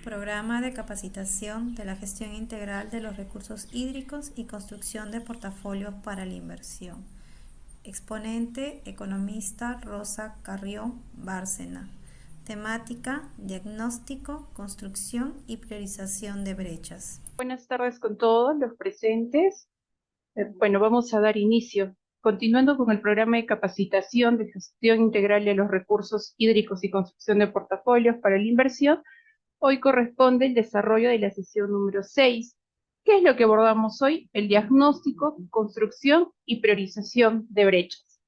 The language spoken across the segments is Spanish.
Programa de capacitación de la gestión integral de los recursos hídricos y construcción de portafolios para la inversión. Exponente, economista Rosa Carrión Bárcena. Temática, diagnóstico, construcción y priorización de brechas. Buenas tardes con todos los presentes. Bueno, vamos a dar inicio. Continuando con el programa de capacitación de gestión integral de los recursos hídricos y construcción de portafolios para la inversión, hoy corresponde el desarrollo de la sesión número 6. ¿Qué es lo que abordamos hoy? El diagnóstico, construcción y priorización de brechas.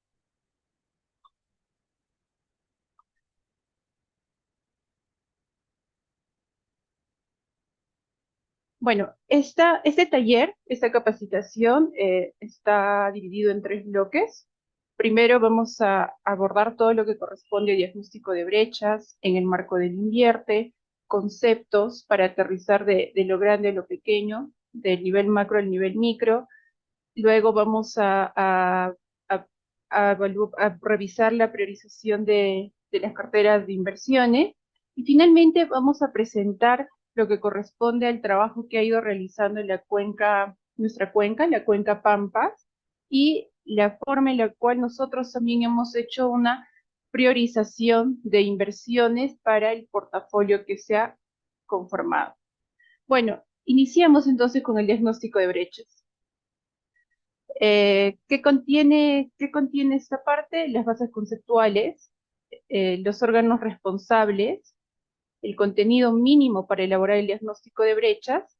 Bueno, este taller, esta capacitación, está dividido en 3 bloques. Primero vamos a abordar todo lo que corresponde a diagnóstico de brechas en el marco del invierte, conceptos para aterrizar de lo grande a lo pequeño, del nivel macro al nivel micro. Luego vamos a revisar la priorización de las carteras de inversiones. Y finalmente vamos a presentar lo que corresponde al trabajo que ha ido realizando en la cuenca, nuestra cuenca, la cuenca Pampas, y la forma en la cual nosotros también hemos hecho una priorización de inversiones para el portafolio que se ha conformado. Bueno, iniciamos entonces con el diagnóstico de brechas. ¿Qué contiene esta parte? Las bases conceptuales, los órganos responsables, el contenido mínimo para elaborar el diagnóstico de brechas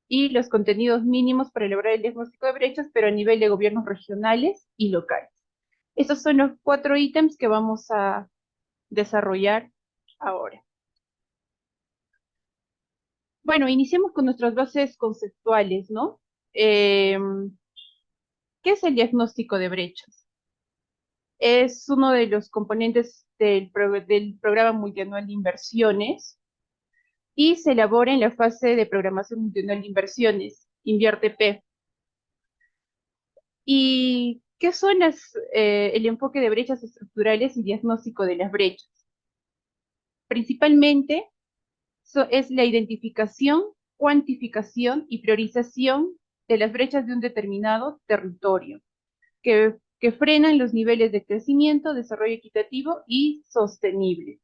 y los contenidos mínimos para elaborar el diagnóstico de brechas, pero a nivel de gobiernos regionales y locales. Estos son los 4 ítems que vamos a desarrollar ahora. Bueno, iniciemos con nuestras bases conceptuales, ¿no? ¿Qué es el diagnóstico de brechas? Es uno de los componentes del programa multianual de inversiones y se elabora en la fase de programación multianual de inversiones, Invierte P. ¿Y qué son el enfoque de brechas estructurales y diagnóstico de las brechas? Principalmente es la identificación, cuantificación y priorización de las brechas de un determinado territorio, que frenan los niveles de crecimiento, desarrollo equitativo y sostenible.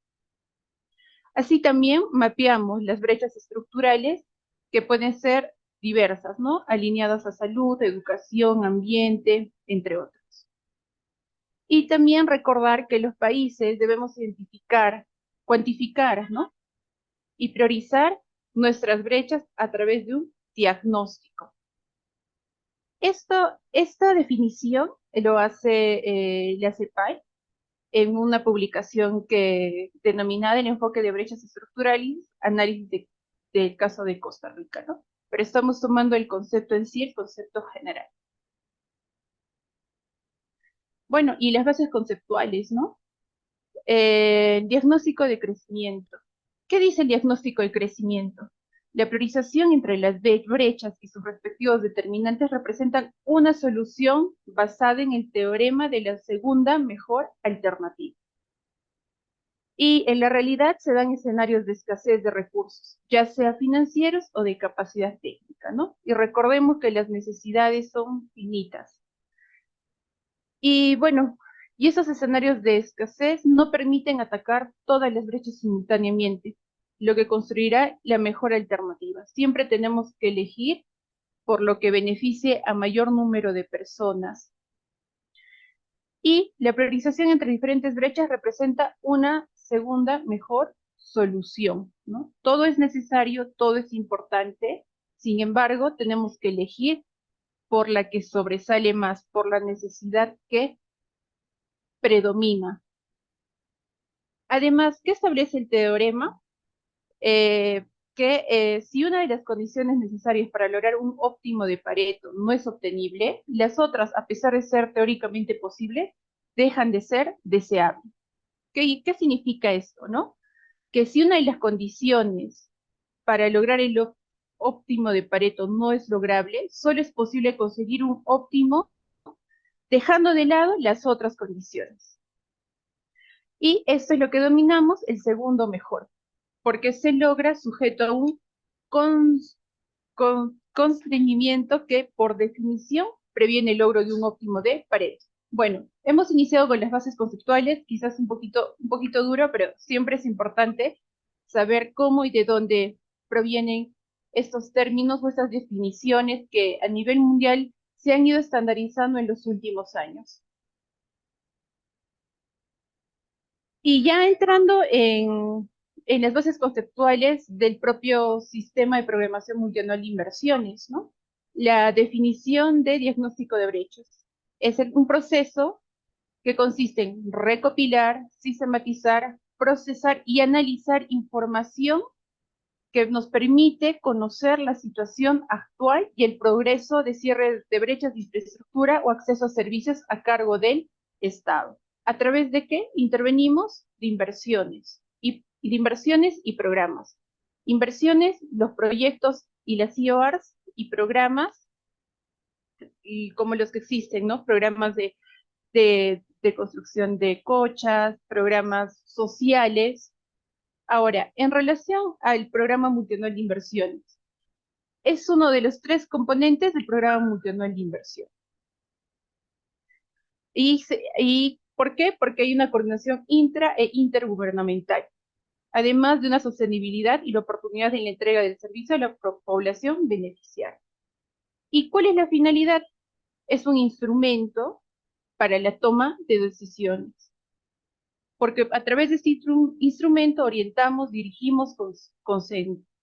Así también mapeamos las brechas estructurales que pueden ser diversas, ¿no? Alineadas a salud, educación, ambiente, entre otros. Y también recordar que los países debemos identificar, cuantificar, ¿no? Y priorizar nuestras brechas a través de un diagnóstico. Esta definición lo hace la CEPAL en una publicación denominada El enfoque de brechas estructurales, análisis del caso de Costa Rica, ¿no? Pero estamos tomando el concepto en sí, el concepto general. Bueno, y las bases conceptuales, ¿no? Diagnóstico de crecimiento. ¿Qué dice el diagnóstico de crecimiento? La priorización entre las brechas y sus respectivos determinantes representan una solución basada en el teorema de la segunda mejor alternativa. Y en la realidad se dan escenarios de escasez de recursos, ya sea financieros o de capacidad técnica, ¿no? Y recordemos que las necesidades son finitas. Y bueno, y esos escenarios de escasez no permiten atacar todas las brechas simultáneamente, lo que construirá la mejor alternativa. Siempre tenemos que elegir por lo que beneficie a mayor número de personas. Y la priorización entre diferentes brechas representa una segunda mejor solución, ¿no? Todo es necesario, todo es importante, sin embargo, tenemos que elegir por la que sobresale más, por la necesidad que predomina. Además, ¿qué establece el teorema? Que si una de las condiciones necesarias para lograr un óptimo de Pareto no es obtenible, las otras, a pesar de ser teóricamente posibles, dejan de ser deseables. ¿Qué significa esto, no? Que si una de las condiciones para lograr el óptimo de Pareto no es lograble, solo es posible conseguir un óptimo dejando de lado las otras condiciones. Y esto es lo que denominamos el segundo mejor. porque se logra sujeto a un constreñimiento que, por definición, previene el logro de un óptimo de Pareto. Bueno, hemos iniciado con las bases conceptuales, quizás un poquito duro, pero siempre es importante saber cómo y de dónde provienen estos términos o estas definiciones que a nivel mundial se han ido estandarizando en los últimos años. Y ya entrando en las bases conceptuales del propio sistema de programación multianual de inversiones, ¿no? La definición de diagnóstico de brechas es un proceso que consiste en recopilar, sistematizar, procesar y analizar información que nos permite conocer la situación actual y el progreso de cierre de brechas de infraestructura o acceso a servicios a cargo del Estado. ¿A través de qué? Intervenimos de inversiones y programas. Inversiones, los proyectos y las IORs y programas, y como los que existen, ¿no? Programas de construcción de cochas, programas sociales. Ahora, en relación al programa multianual de inversiones, es uno de los 3 componentes del programa multianual de inversión. ¿Y por qué? Porque hay una coordinación intra e intergubernamental, además de una sostenibilidad y la oportunidad en la entrega del servicio a la población beneficiaria. ¿Y cuál es la finalidad? Es un instrumento para la toma de decisiones, porque a través de este instrumento orientamos, dirigimos,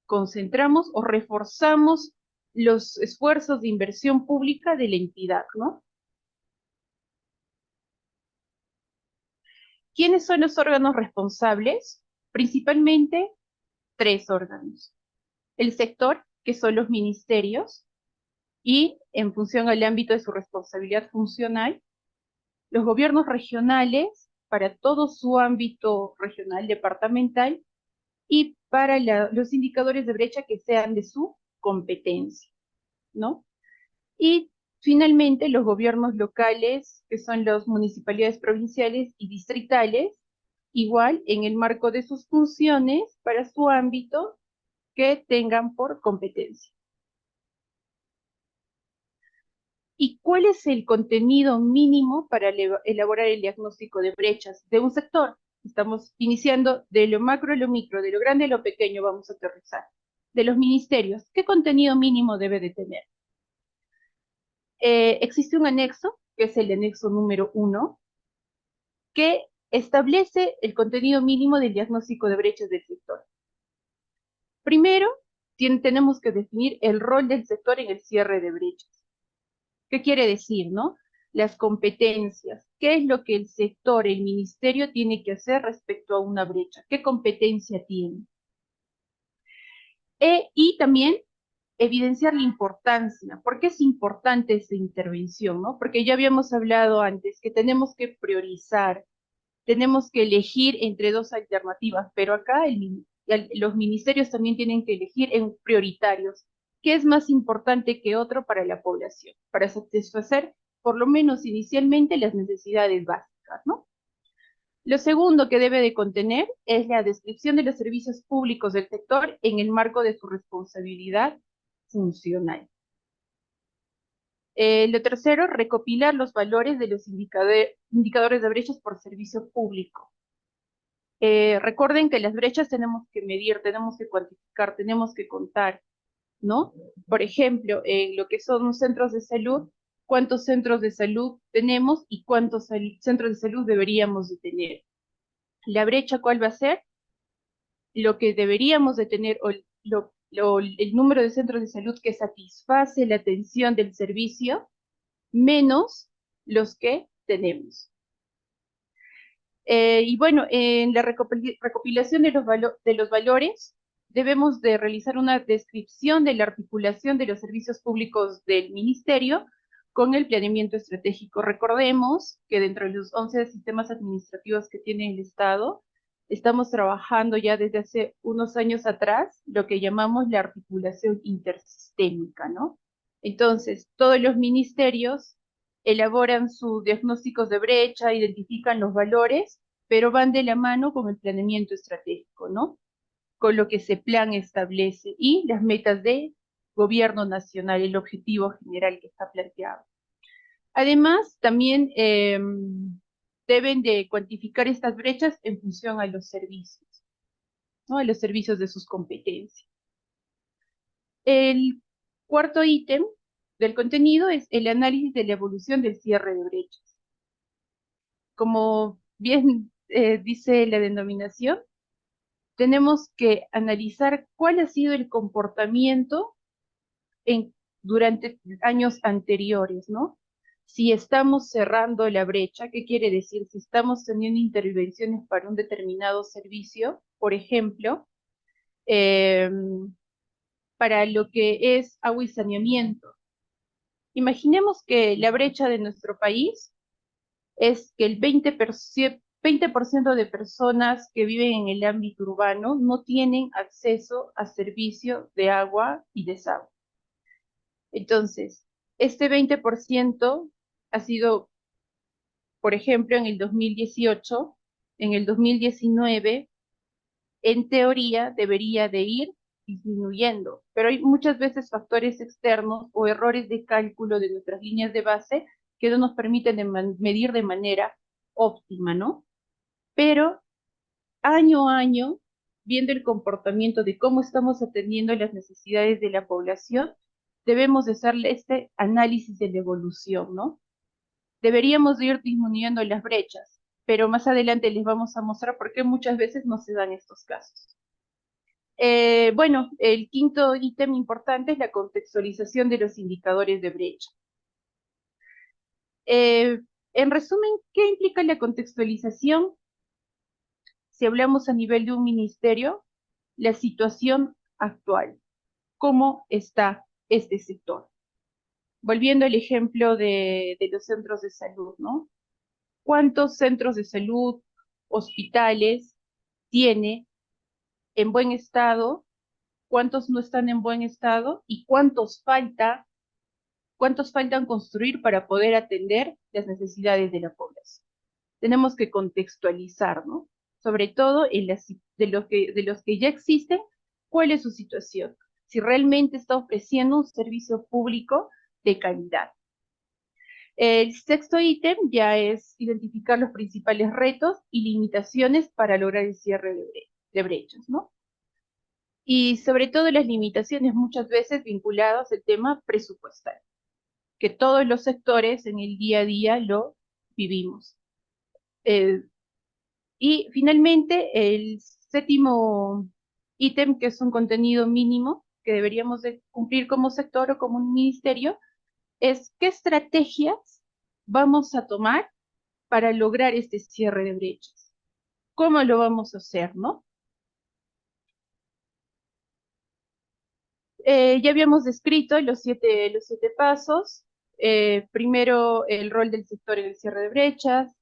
concentramos o reforzamos los esfuerzos de inversión pública de la entidad, ¿no? ¿Quiénes son los órganos responsables? Principalmente 3 órganos. El sector, que son los ministerios, y en función al ámbito de su responsabilidad funcional, los gobiernos regionales, para todo su ámbito regional, departamental, y para los indicadores de brecha que sean de su competencia, ¿no? Y finalmente los gobiernos locales, que son las municipalidades provinciales y distritales, igual en el marco de sus funciones para su ámbito que tengan por competencia. ¿Y cuál es el contenido mínimo para elaborar el diagnóstico de brechas de un sector? Estamos iniciando de lo macro a lo micro, de lo grande a lo pequeño, vamos a aterrizar. De los ministerios, ¿qué contenido mínimo debe de tener? Existe un anexo, que es el anexo número 1, que establece el contenido mínimo del diagnóstico de brechas del sector. Primero, tenemos que definir el rol del sector en el cierre de brechas. ¿Qué quiere decir, no? Las competencias. ¿Qué es lo que el sector, el ministerio, tiene que hacer respecto a una brecha? ¿Qué competencia tiene? Y también evidenciar la importancia. ¿Por qué es importante esta intervención, no? Porque ya habíamos hablado antes que tenemos que priorizar, tenemos que elegir entre 2 alternativas, pero acá los ministerios también tienen que elegir en prioritarios. ¿Qué es más importante que otro para la población? Para satisfacer, por lo menos inicialmente, las necesidades básicas, ¿no? Lo segundo que debe de contener es la descripción de los servicios públicos del sector en el marco de su responsabilidad funcional. Lo tercero, recopilar los valores de los indicadores de brechas por servicio público. Recuerden que las brechas tenemos que medir, tenemos que cuantificar, tenemos que contar, ¿no? Por ejemplo, en lo que son centros de salud, ¿cuántos centros de salud tenemos y cuántos centros de salud deberíamos de tener? La brecha, ¿cuál va a ser? Lo que deberíamos de tener, o el número de centros de salud que satisface la atención del servicio, menos los que tenemos. Y bueno, en la recopilación de los valores, debemos de realizar una descripción de la articulación de los servicios públicos del ministerio con el planeamiento estratégico. Recordemos que dentro de los 11 sistemas administrativos que tiene el Estado, estamos trabajando ya desde hace unos años atrás lo que llamamos la articulación intersistémica, ¿no? Entonces, todos los ministerios elaboran sus diagnósticos de brecha, identifican los valores, pero van de la mano con el planeamiento estratégico, ¿no? con lo que ese plan establece y las metas de gobierno nacional, el objetivo general que está planteado. Además, también deben de cuantificar estas brechas en función a los servicios, ¿no? A los servicios de sus competencias. El cuarto ítem del contenido es el análisis de la evolución del cierre de brechas. Como bien dice la denominación, tenemos que analizar cuál ha sido el comportamiento durante años anteriores, ¿no? Si estamos cerrando la brecha, ¿qué quiere decir? Si estamos teniendo intervenciones para un determinado servicio, por ejemplo, para lo que es agua y saneamiento. Imaginemos que la brecha de nuestro país es que el 20% de personas que viven en el ámbito urbano no tienen acceso a servicio de agua y desagüe. Entonces, este 20% ha sido, por ejemplo, en el 2018, en el 2019, en teoría debería de ir disminuyendo, pero hay muchas veces factores externos o errores de cálculo de nuestras líneas de base que no nos permiten medir de manera óptima, ¿no? Pero año a año, viendo el comportamiento de cómo estamos atendiendo las necesidades de la población, debemos de hacerle este análisis de la evolución, ¿no? Deberíamos de ir disminuyendo las brechas, pero más adelante les vamos a mostrar por qué muchas veces no se dan estos casos. Bueno, el quinto ítem importante es la contextualización de los indicadores de brecha. En resumen, ¿qué implica la contextualización? Si hablamos a nivel de un ministerio, la situación actual, cómo está este sector. Volviendo al ejemplo de los centros de salud, ¿no? ¿Cuántos centros de salud, hospitales tiene en buen estado? ¿Cuántos no están en buen estado? ¿Y cuántos faltan construir para poder atender las necesidades de la población? Tenemos que contextualizar, ¿no? Sobre todo de los que ya existen, cuál es su situación, si realmente está ofreciendo un servicio público de calidad. El sexto ítem ya es identificar los principales retos y limitaciones para lograr el cierre de brechas, ¿no? Y sobre todo las limitaciones muchas veces vinculadas al tema presupuestal, que todos los sectores en el día a día lo vivimos. Y finalmente, el séptimo ítem, que es un contenido mínimo que deberíamos de cumplir como sector o como un ministerio, es qué estrategias vamos a tomar para lograr este cierre de brechas. ¿Cómo lo vamos a hacer, no? Ya habíamos descrito los siete pasos. Primero, el rol del sector en el cierre de brechas.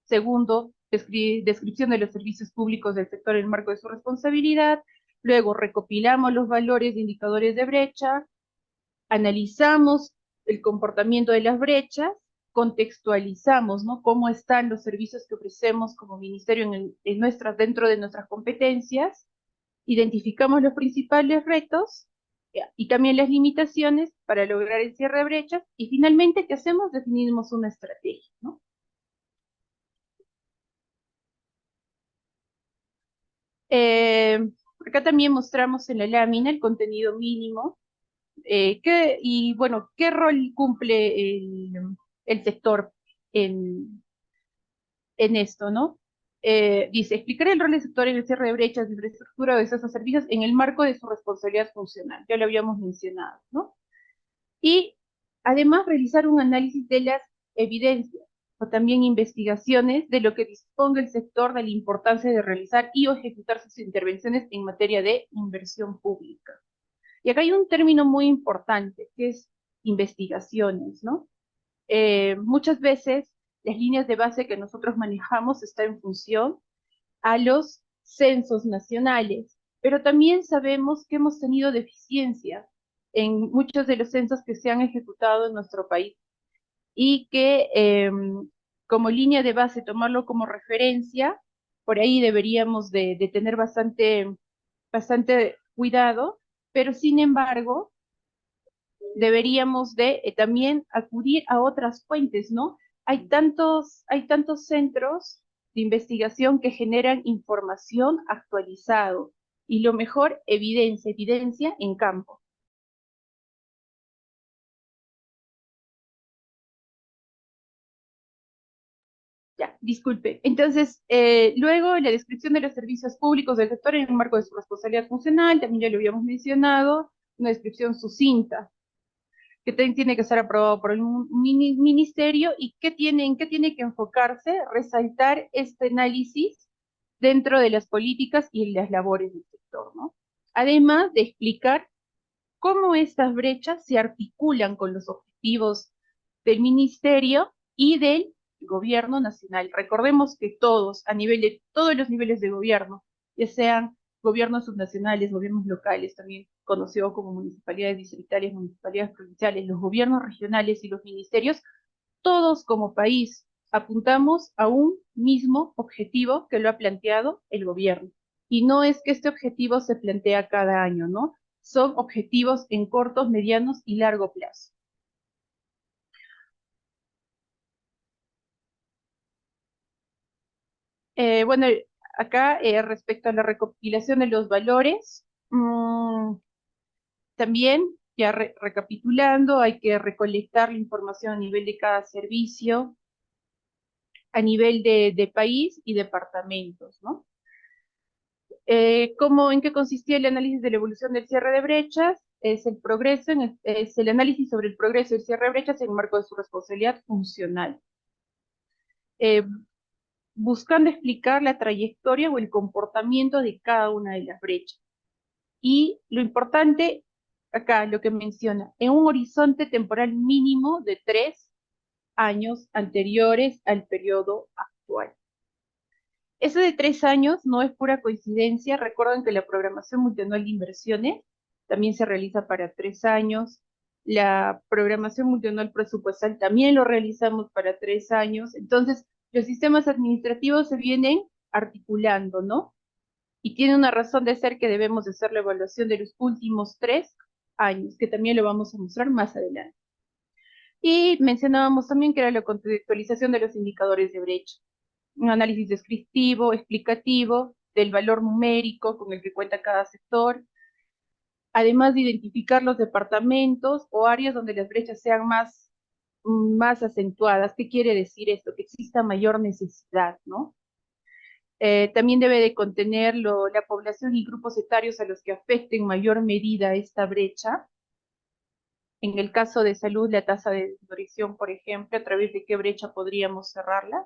Segundo, descripción de los servicios públicos del sector en el marco de su responsabilidad. Luego, recopilamos los valores de indicadores de brecha. Analizamos el comportamiento de las brechas. Contextualizamos, ¿no? Cómo están los servicios que ofrecemos como ministerio dentro de nuestras competencias. Identificamos los principales retos y también las limitaciones para lograr el cierre de brechas, y finalmente, ¿qué hacemos? Definimos una estrategia, ¿no? Acá también mostramos en la lámina el contenido mínimo, y bueno, ¿qué rol cumple el sector en esto, ¿no? Dice, explicar el rol del sector en el cierre de brechas de infraestructura o de esos servicios en el marco de su responsabilidad funcional, ya lo habíamos mencionado, ¿no? Y además realizar un análisis de las evidencias o también investigaciones de lo que disponga el sector de la importancia de realizar y o ejecutar sus intervenciones en materia de inversión pública. Y acá hay un término muy importante, que es investigaciones, ¿no? Muchas veces las líneas de base que nosotros manejamos están en función a los censos nacionales, pero también sabemos que hemos tenido deficiencia en muchos de los censos que se han ejecutado en nuestro país y que como línea de base, tomarlo como referencia, por ahí deberíamos de tener bastante bastante cuidado, pero sin embargo, deberíamos de también acudir a otras fuentes, ¿no? Hay tantos centros de investigación que generan información actualizado y lo mejor, evidencia en campo. Ya, disculpe. Entonces, luego la descripción de los servicios públicos del sector en el marco de su responsabilidad funcional, también ya lo habíamos mencionado, una descripción sucinta que tiene que ser aprobado por el ministerio y en qué tiene que enfocarse, resaltar este análisis dentro de las políticas y las labores del sector, ¿no? Además de explicar cómo estas brechas se articulan con los objetivos del ministerio y del gobierno nacional. Recordemos que todos, a nivel de todos los niveles de gobierno, ya sean gobiernos subnacionales, gobiernos locales, también conocidos como municipalidades distritales, municipalidades provinciales, los gobiernos regionales y los ministerios, todos como país apuntamos a un mismo objetivo que lo ha planteado el gobierno. Y no es que este objetivo se plantea cada año, ¿no? Son objetivos en cortos, medianos y largo plazo. Bueno, acá respecto a la recopilación de los valores, también, ya recapitulando, hay que recolectar la información a nivel de cada servicio, a nivel de país y departamentos, ¿no? ¿En qué consistía el análisis de la evolución del cierre de brechas? Es el análisis sobre el progreso del cierre de brechas en el marco de su responsabilidad funcional. Eh, Buscando explicar la trayectoria o el comportamiento de cada una de las brechas. Y lo importante, acá lo que menciona, en un horizonte temporal mínimo de 3 años anteriores al periodo actual. Eso de 3 años no es pura coincidencia. Recuerden que la programación multianual de inversiones también se realiza para 3 años. La programación multianual presupuestal también lo realizamos para 3 años. Entonces, los sistemas administrativos se vienen articulando, ¿no? Y tiene una razón de ser que debemos hacer la evaluación de los últimos 3 años, que también lo vamos a mostrar más adelante. Y mencionábamos también que era la contextualización de los indicadores de brecha. Un análisis descriptivo, explicativo, del valor numérico con el que cuenta cada sector, además de identificar los departamentos o áreas donde las brechas sean más acentuadas. ¿Qué quiere decir esto? Que exista mayor necesidad, ¿no? También debe de contener la población y grupos etarios a los que afecte en mayor medida esta brecha. En el caso de salud, la tasa de desnutrición, por ejemplo, a través de qué brecha podríamos cerrarla.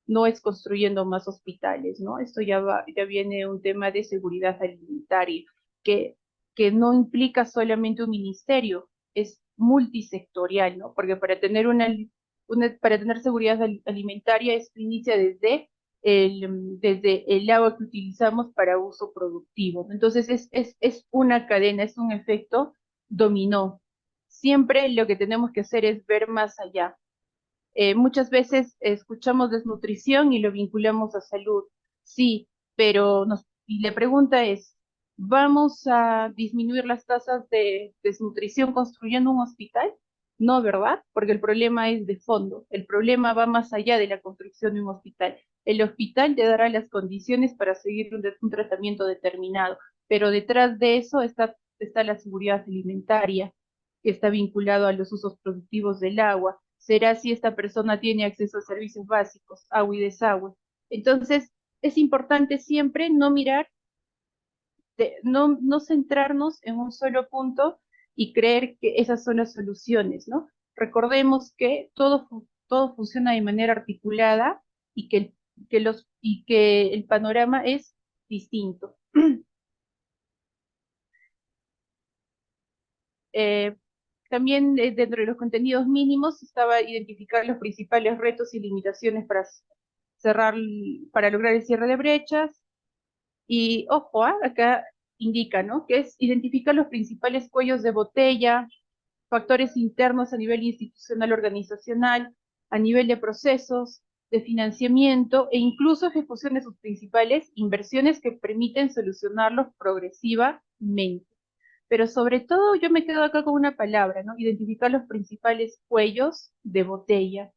No es construyendo más hospitales, ¿no? Esto ya viene un tema de seguridad alimentaria, que, que no implica solamente un ministerio, es multisectorial, ¿no? Porque para tener para tener seguridad alimentaria, esto inicia desde el agua que utilizamos para uso productivo. Entonces es una cadena, es un efecto dominó. Siempre lo que tenemos que hacer es ver más allá. Muchas veces escuchamos desnutrición y lo vinculamos a salud, sí, pero y la pregunta es, ¿vamos a disminuir las tasas de desnutrición construyendo un hospital? No, ¿verdad? Porque el problema es de fondo, el problema va más allá de la construcción de un hospital. El hospital te dará las condiciones para seguir un tratamiento determinado, pero detrás de eso está la seguridad alimentaria, que está vinculado a los usos productivos del agua. Será si esta persona tiene acceso a servicios básicos, agua y desagüe. Entonces, es importante siempre no mirar, no centrarnos en un solo punto y creer que esas son las soluciones, ¿no? Recordemos que todo funciona de manera articulada y que el panorama es distinto. También dentro de los contenidos mínimos estaba identificar los principales retos y limitaciones para lograr el cierre de brechas. Y ojo, acá indica, ¿no? Que es identificar los principales cuellos de botella, factores internos a nivel institucional organizacional, a nivel de procesos, de financiamiento e incluso ejecución de sus principales inversiones que permiten solucionarlos progresivamente. Pero sobre todo yo me quedo acá con una palabra, ¿no? Identificar los principales cuellos de botella,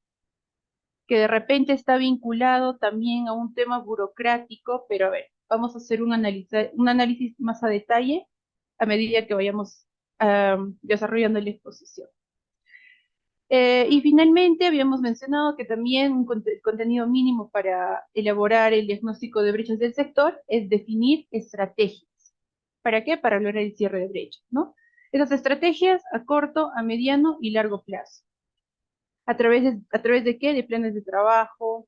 que de repente está vinculado también a un tema burocrático, pero a ver, vamos a hacer un análisis más a detalle a medida que vayamos desarrollando la exposición. Y finalmente habíamos mencionado que también un contenido mínimo para elaborar el diagnóstico de brechas del sector es definir estrategias. ¿Para qué? Para lograr el cierre de brechas, ¿no? Esas estrategias a corto, a mediano y largo plazo. ¿A través de qué? De planes de trabajo,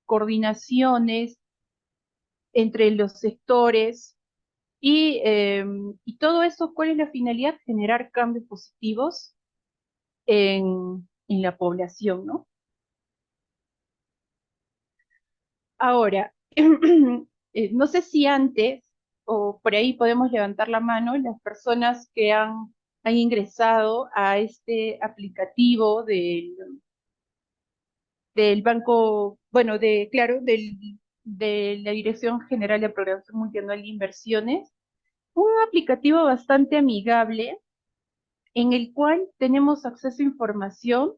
coordinaciones entre los sectores y todo eso, ¿cuál es la finalidad? Generar cambios positivos en la población, ¿no? Ahora, no sé si antes o por ahí podemos levantar la mano las personas que han ingresado a este aplicativo del banco, bueno, claro, de la Dirección General de Programación Multianual de Inversiones, un aplicativo bastante amigable en el cual tenemos acceso a información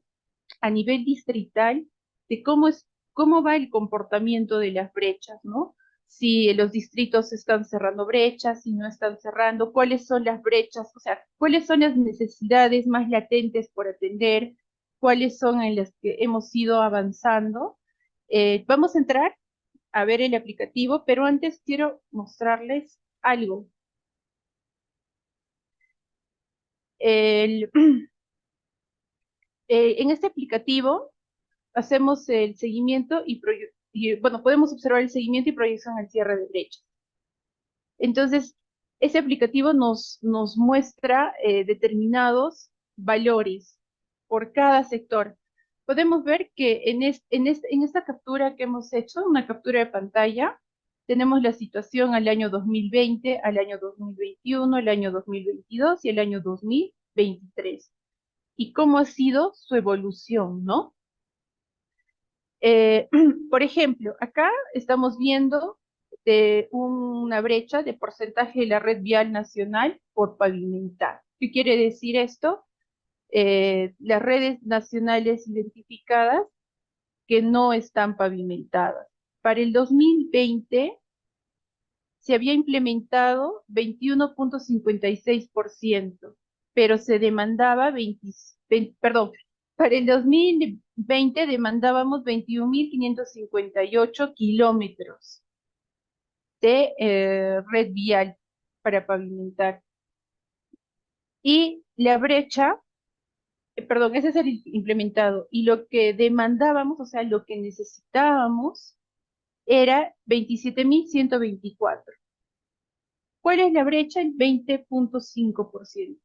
a nivel distrital de cómo va el comportamiento de las brechas, ¿no? Si los distritos están cerrando brechas, si no están cerrando, cuáles son las brechas, o sea, cuáles son las necesidades más latentes por atender, cuáles son en las que hemos ido avanzando. Vamos a entrar a ver el aplicativo, pero antes quiero mostrarles algo. El, en este aplicativo hacemos el seguimiento bueno, podemos observar el seguimiento y proyección al cierre de brechas. Entonces, ese aplicativo nos muestra determinados valores por cada sector. Podemos ver que en esta captura que hemos hecho, una captura de pantalla, tenemos la situación al año 2020, al año 2021, al año 2022 y al año 2023. Y cómo ha sido su evolución, ¿no? Por ejemplo, acá estamos viendo una brecha de porcentaje de la red vial nacional por pavimentar. ¿Qué quiere decir esto? Las redes nacionales identificadas que no están pavimentadas. Para el 2020 se había implementado 21.56%, pero se demandaba perdón, para el 2020 demandábamos 21.558 kilómetros de red vial para pavimentar. Y la brecha, perdón, ese es el implementado, y lo que demandábamos, o sea, lo que necesitábamos, era 27.124. ¿Cuál es la brecha? El 20.5%.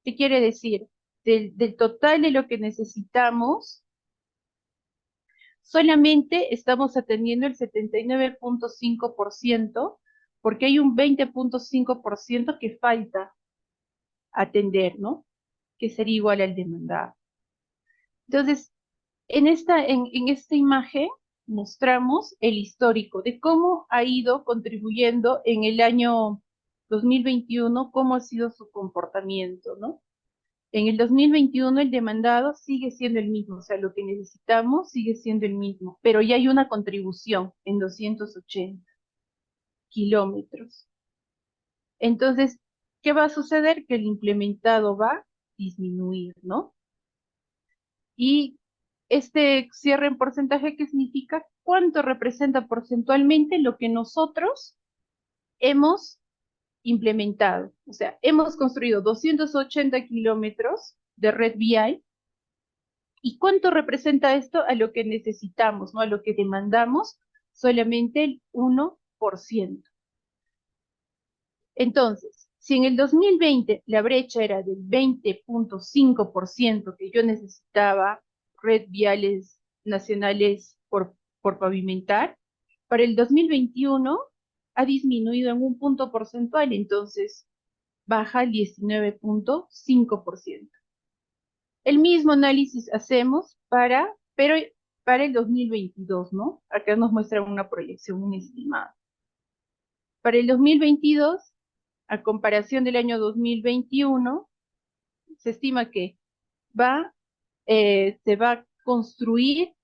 ¿Qué quiere decir? Del total de lo que necesitamos, solamente estamos atendiendo el 79.5%, porque hay un 20.5% que falta atender, ¿no? Que sería igual al demandado. Entonces, en esta imagen mostramos el histórico de cómo ha ido contribuyendo en el año 2021, cómo ha sido su comportamiento, ¿no? En el 2021 el demandado sigue siendo el mismo, o sea, lo que necesitamos sigue siendo el mismo, pero ya hay una contribución en 280 kilómetros. Entonces, ¿qué va a suceder? Que el implementado va a disminuir, ¿no? Y este cierre en porcentaje, ¿qué significa? ¿Cuánto representa porcentualmente lo que nosotros hemos implementado? O sea, hemos construido 280 kilómetros de red vial. ¿Y cuánto representa esto a lo que necesitamos, ¿no? A lo que demandamos? Solamente el 1%. Entonces, si en el 2020 la brecha era del 20.5% que yo necesitaba red viales nacionales por pavimentar, para el 2021 ha disminuido en un punto porcentual, entonces baja al 19.5%. El mismo análisis hacemos pero para el 2022, ¿no? Acá nos muestra una proyección, un estimado. Para el 2022, a comparación del año 2021, se estima que se va a construir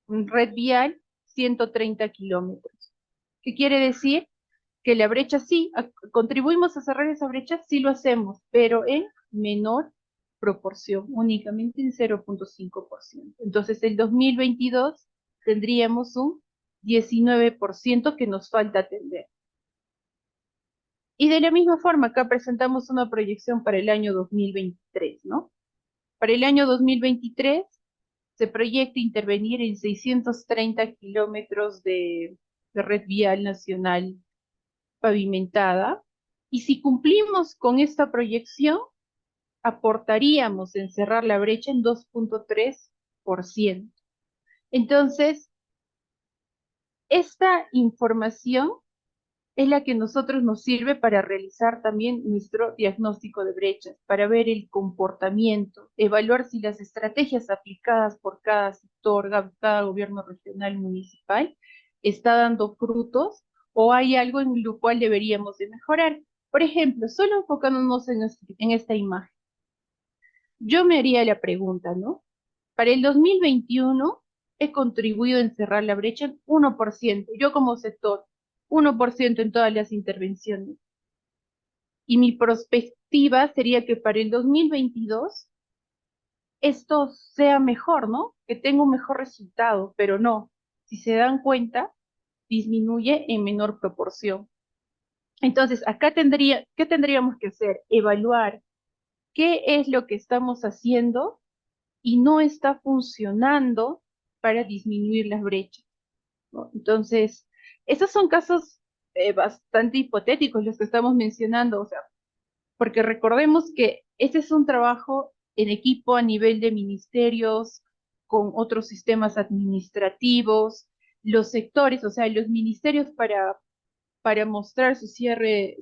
una red vial 130 kilómetros. ¿Qué quiere decir? Que la brecha sí, contribuimos a cerrar esa brecha, sí lo hacemos, pero en menor proporción, únicamente en 0,5%. Entonces, el 2022 tendríamos un 19% que nos falta atender. Y de la misma forma, acá presentamos una proyección para el año 2023, ¿no? Para el año 2023 se proyecta intervenir en 630 kilómetros de red vial nacional pavimentada, y si cumplimos con esta proyección, aportaríamos en cerrar la brecha en 2,3%. Entonces, esta información es la que nosotros nos sirve para realizar también nuestro diagnóstico de brechas, para ver el comportamiento, evaluar si las estrategias aplicadas por cada sector, cada gobierno regional, municipal, está dando frutos o hay algo en lo cual deberíamos de mejorar. Por ejemplo, solo enfocándonos en esta imagen, yo me haría la pregunta, ¿no? Para el 2021 he contribuido en cerrar la brecha en 1%, yo como sector, 1% en todas las intervenciones. Y mi perspectiva sería que para el 2022 esto sea mejor, ¿no? Que tenga un mejor resultado, pero no. Si se dan cuenta, disminuye en menor proporción. Entonces, acá ¿qué tendríamos que hacer? Evaluar qué es lo que estamos haciendo y no está funcionando para disminuir las brechas, ¿no? Entonces, esos son casos bastante hipotéticos los que estamos mencionando, o sea, porque recordemos que este es un trabajo en equipo a nivel de ministerios, con otros sistemas administrativos, los sectores, o sea, los ministerios para mostrar su cierre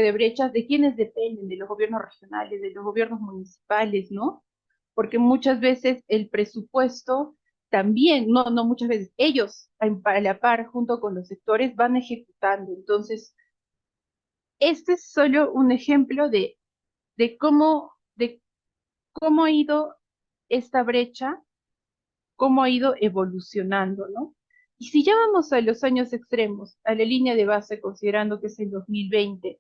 de brechas, de quienes dependen, de los gobiernos regionales, de los gobiernos municipales, ¿no? Porque muchas veces el presupuesto también, no muchas veces, ellos a la par, junto con los sectores, van ejecutando. Entonces, este es solo un ejemplo de cómo ha ido esta brecha, cómo ha ido evolucionando, ¿no? Y si ya vamos a los años extremos, a la línea de base, considerando que es el 2020,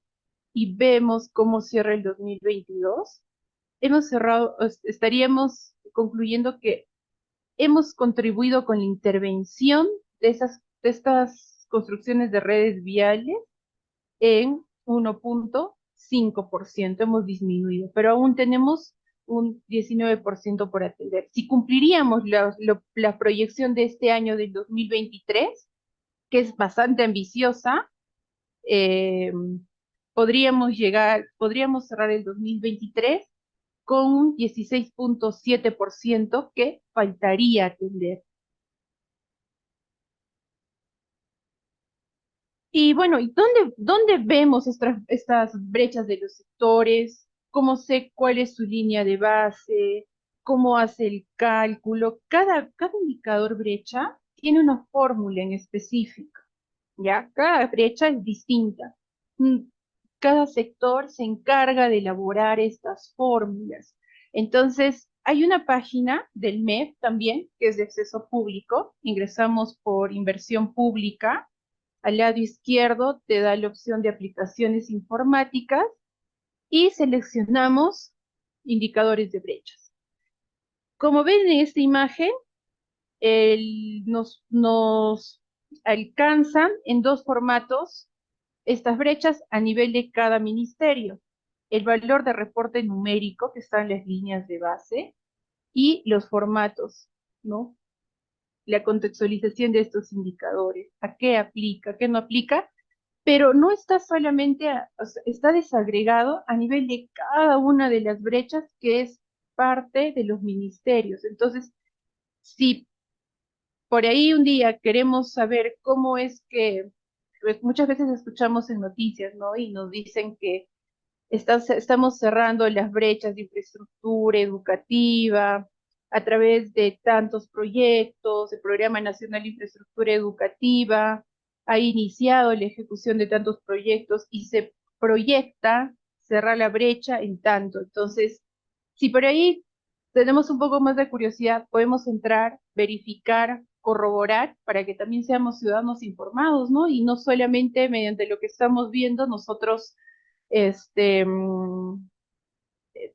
y vemos cómo cierra el 2022, estaríamos concluyendo que hemos contribuido con la intervención de estas construcciones de redes viales en 1,5%, hemos disminuido, pero aún tenemos un 19% por atender. Si cumpliríamos la proyección de este año del 2023, que es bastante ambiciosa, eh, podríamos cerrar el 2023 con un 16,7% que faltaría atender. Y bueno, ¿y dónde vemos estas brechas de los sectores? ¿Cómo sé cuál es su línea de base? ¿Cómo hace el cálculo? Cada indicador brecha tiene una fórmula en específico, ¿ya? Cada brecha es distinta. Mm, Cada sector se encarga de elaborar estas fórmulas. Entonces, hay una página del MEF también, que es de acceso público. Ingresamos por inversión pública. Al lado izquierdo te da la opción de aplicaciones informáticas y seleccionamos indicadores de brechas. Como ven en esta imagen, nos alcanzan en dos formatos estas brechas a nivel de cada ministerio. El valor de reporte numérico, que están las líneas de base, y los formatos, ¿no? La contextualización de estos indicadores, a qué aplica, qué no aplica, pero no está solamente, o sea, está desagregado a nivel de cada una de las brechas que es parte de los ministerios. Entonces, si por ahí un día queremos saber cómo es que, pues muchas veces escuchamos en noticias, ¿no? Y nos dicen que estamos cerrando las brechas de infraestructura educativa, a través de tantos proyectos, el Programa Nacional de Infraestructura Educativa, ha iniciado la ejecución de tantos proyectos y se proyecta cerrar la brecha en tanto. Entonces, si por ahí tenemos un poco más de curiosidad, podemos entrar, verificar, corroborar, para que también seamos ciudadanos informados, ¿no? Y no solamente mediante lo que estamos viendo, nosotros, este,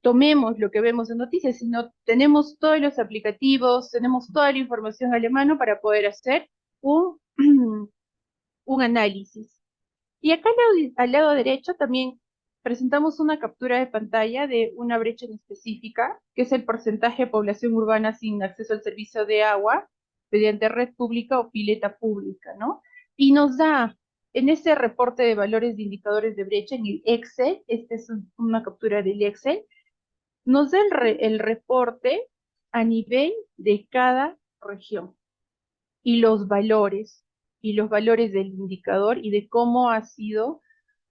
tomemos lo que vemos en noticias, sino tenemos todos los aplicativos, tenemos toda la información a la mano para poder hacer un, un análisis. Y acá al lado derecho también presentamos una captura de pantalla de una brecha en específica, que es el porcentaje de población urbana sin acceso al servicio de agua mediante red pública o pileta pública, ¿no? Y nos da en ese reporte de valores de indicadores de brecha en el Excel, esta es una captura del Excel, nos da el reporte a nivel de cada región y los valores del indicador y de cómo ha sido,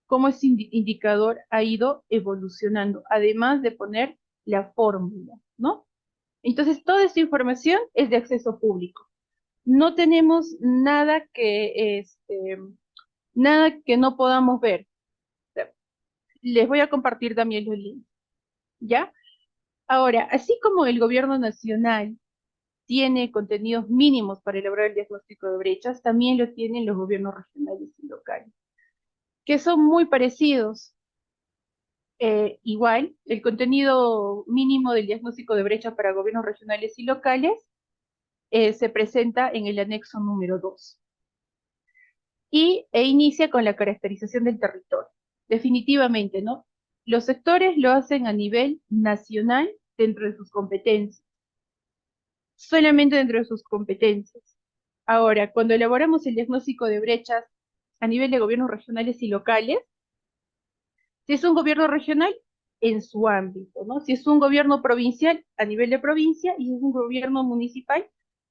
cómo ese indicador ha ido evolucionando, además de poner la fórmula, ¿no? Entonces, toda esta información es de acceso público. No tenemos nada que no podamos ver. Les voy a compartir también los links, ¿ya? Ahora, así como el gobierno nacional tiene contenidos mínimos para elaborar el diagnóstico de brechas, también lo tienen los gobiernos regionales y locales, que son muy parecidos. Igual, el contenido mínimo del diagnóstico de brechas para gobiernos regionales y locales se presenta en el anexo número 2 e inicia con la caracterización del territorio. Definitivamente, ¿no? Los sectores lo hacen a nivel nacional dentro de sus competencias, solamente dentro de sus competencias. Ahora, cuando elaboramos el diagnóstico de brechas a nivel de gobiernos regionales y locales, si es un gobierno regional, en su ámbito, ¿no? Si es un gobierno provincial, a nivel de provincia, y si es un gobierno municipal,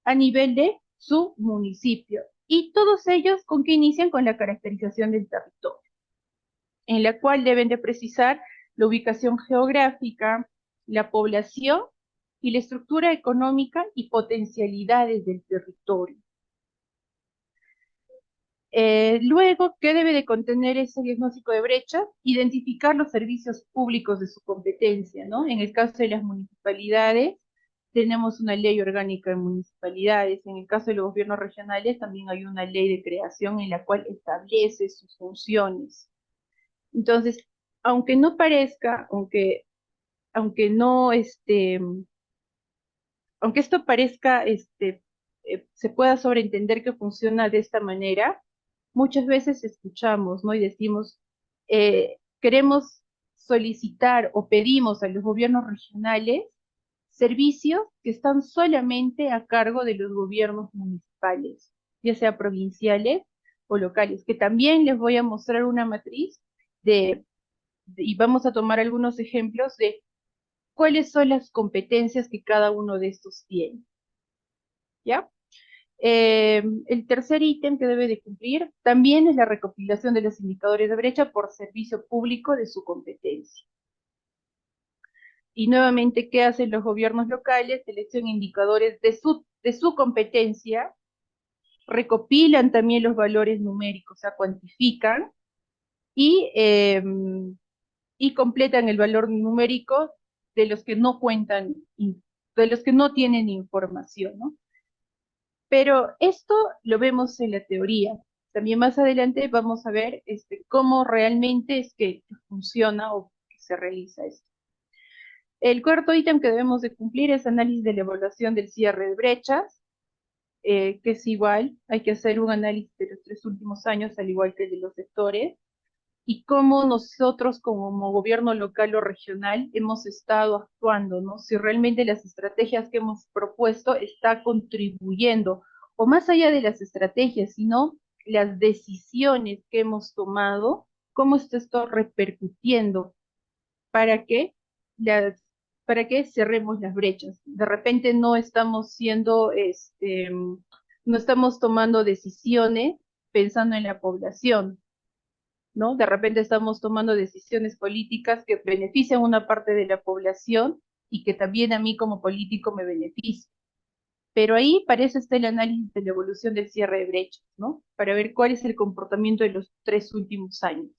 a nivel de su municipio. Y todos ellos, ¿con qué inician? Con la caracterización del territorio, en la cual deben de precisar la ubicación geográfica, la población y la estructura económica y potencialidades del territorio. Luego, ¿qué debe de contener ese diagnóstico de brecha? Identificar los servicios públicos de su competencia, ¿no? En el caso de las municipalidades, tenemos una ley orgánica de municipalidades. En el caso de los gobiernos regionales, también hay una ley de creación en la cual establece sus funciones. Entonces, aunque no parezca, aunque no, aunque esto parezca, se pueda sobreentender que funciona de esta manera, muchas veces escuchamos, ¿no? Y decimos, queremos solicitar o pedimos a los gobiernos regionales servicios que están solamente a cargo de los gobiernos municipales, ya sea provinciales o locales, que también les voy a mostrar una matriz y vamos a tomar algunos ejemplos de cuáles son las competencias que cada uno de estos tiene, ¿ya? El tercer ítem que debe de cumplir también es la recopilación de los indicadores de brecha por servicio público de su competencia. Y nuevamente, ¿qué hacen los gobiernos locales? Seleccionan indicadores de su competencia, recopilan también los valores numéricos, o sea, cuantifican y completan el valor numérico de los que no cuentan, de los que no tienen información, ¿no? Pero esto lo vemos en la teoría. También más adelante vamos a ver cómo realmente es que funciona o que se realiza esto. El cuarto ítem que debemos de cumplir es análisis de la evaluación del cierre de brechas, que es igual, hay que hacer un análisis de los 3 últimos años, al igual que el de los sectores, y cómo nosotros como gobierno local o regional hemos estado actuando, ¿no? Si realmente las estrategias que hemos propuesto está contribuyendo, o más allá de las estrategias, sino las decisiones que hemos tomado, cómo está esto repercutiendo para que para que cerremos las brechas. De repente no estamos no estamos tomando decisiones pensando en la población, ¿no? De repente estamos tomando decisiones políticas que benefician a una parte de la población y que también a mí como político me beneficia. Pero ahí parece estar el análisis de la evolución del cierre de brechas, ¿no? Para ver cuál es el comportamiento de los 3 últimos años.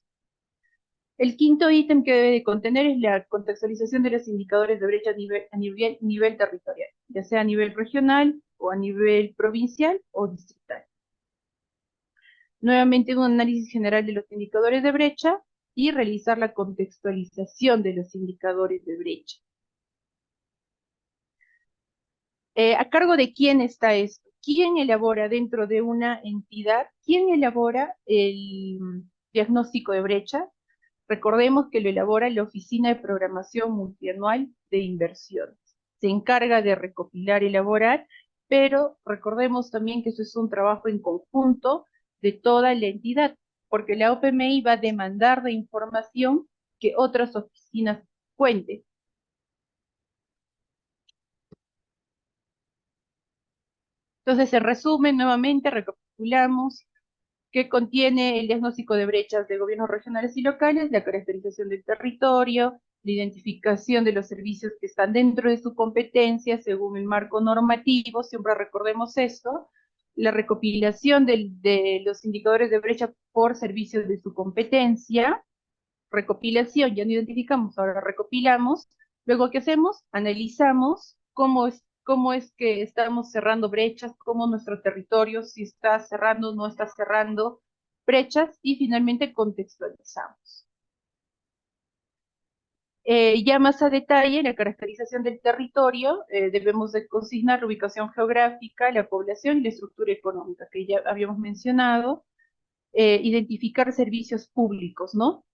El quinto ítem que debe de contener es la contextualización de los indicadores de brecha a nivel territorial, ya sea a nivel regional o a nivel provincial o distrital. Nuevamente un análisis general de los indicadores de brecha y realizar la contextualización de los indicadores de brecha. ¿A cargo de quién está esto? ¿Quién elabora dentro de una entidad? ¿Quién elabora el diagnóstico de brecha? Recordemos que lo elabora la Oficina de Programación Multianual de Inversiones. Se encarga de recopilar, elaborar, pero recordemos también que eso es un trabajo en conjunto de toda la entidad, porque la OPMI va a demandar de información que otras oficinas cuenten. Entonces, en resumen, nuevamente recapitulamos que contiene el diagnóstico de brechas de gobiernos regionales y locales, la caracterización del territorio, la identificación de los servicios que están dentro de su competencia según el marco normativo, siempre recordemos esto, la recopilación de los indicadores de brecha por servicios de su competencia, recopilación, ya no identificamos, ahora recopilamos, luego ¿qué hacemos? Analizamos cómo es que estamos cerrando brechas, cómo nuestro territorio, si está cerrando o no está cerrando brechas, y finalmente contextualizamos. Ya más a detalle, la caracterización del territorio, debemos de consignar la ubicación geográfica, la población y la estructura económica, que ya habíamos mencionado, identificar servicios públicos, ¿no?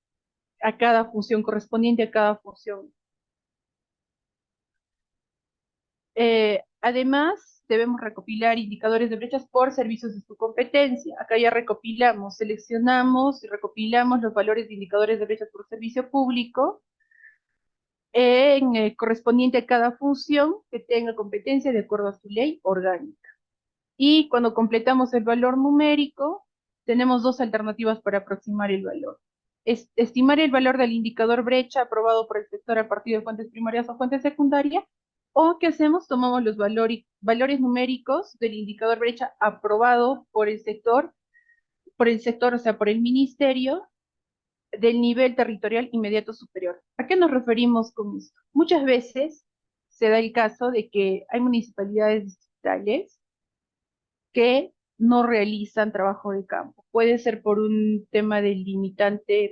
A cada función, correspondiente a cada función. Además, debemos recopilar indicadores de brechas por servicios de su competencia. Acá ya recopilamos, seleccionamos y recopilamos los valores de indicadores de brechas por servicio público correspondiente a cada función que tenga competencia de acuerdo a su ley orgánica. Y cuando completamos el valor numérico, tenemos dos alternativas para aproximar el valor. Estimar el valor del indicador brecha aprobado por el sector a partir de fuentes primarias o fuentes secundarias, o ¿qué hacemos? Tomamos los valores numéricos del indicador brecha aprobado por el sector, o sea, por el ministerio, del nivel territorial inmediato superior. ¿A qué nos referimos con esto? Muchas veces se da el caso de que hay municipalidades distritales que no realizan trabajo de campo. Puede ser por un tema de limitante,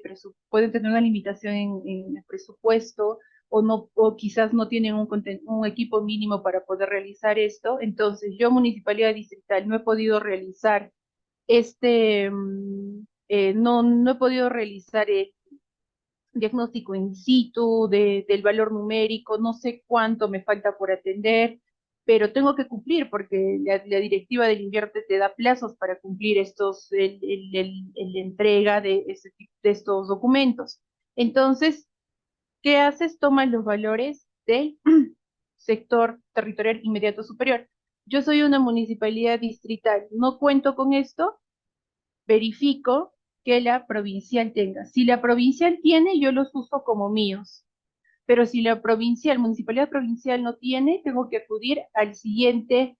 pueden tener una limitación en el presupuesto, o quizás no tienen un equipo mínimo para poder realizar esto. Entonces, yo, municipalidad distrital, no he podido realizar no he podido realizar el diagnóstico in situ del valor numérico, no sé cuánto me falta por atender, pero tengo que cumplir porque la directiva del Invierte te da plazos para cumplir la entrega de estos documentos. Entonces, ¿qué haces? Tomas los valores del sector territorial inmediato superior. Yo soy una municipalidad distrital, no cuento con esto, verifico que la provincial tenga. Si la provincial tiene, yo los uso como míos. Pero si la municipalidad provincial no tiene, tengo que acudir al siguiente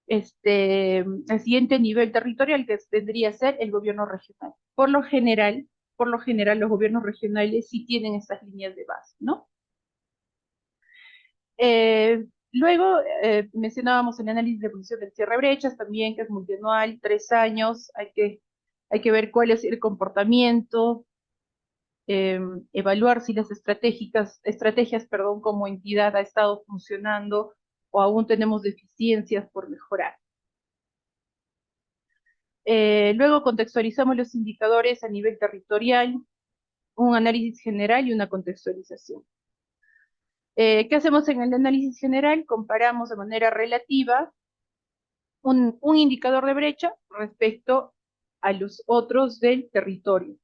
nivel territorial, que tendría que ser el gobierno regional. Por lo general, los gobiernos regionales sí tienen estas líneas de base, ¿no? Luego mencionábamos el análisis de evolución del cierre de brechas también, que es multianual, 3 años, hay que ver cuál es el comportamiento, evaluar si las estrategias, como entidad ha estado funcionando o aún tenemos deficiencias por mejorar. Luego contextualizamos los indicadores a nivel territorial, un análisis general y una contextualización. ¿Qué hacemos en el análisis general? Comparamos de manera relativa un indicador de brecha respecto a los otros del territorio,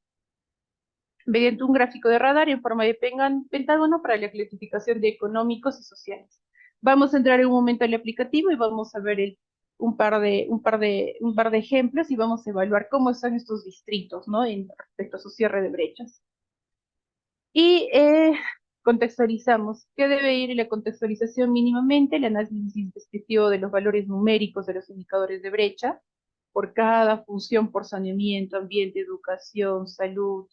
mediante un gráfico de radar en forma de pentágono para la clasificación de económicos y sociales. Vamos a entrar en un momento al aplicativo y vamos a ver un par de ejemplos y vamos a evaluar cómo están estos distritos, ¿no? Respecto a su cierre de brechas. Y contextualizamos. ¿Qué debe ir en la contextualización mínimamente? El análisis descriptivo de los valores numéricos de los indicadores de brecha por cada función por saneamiento, ambiente, educación, salud.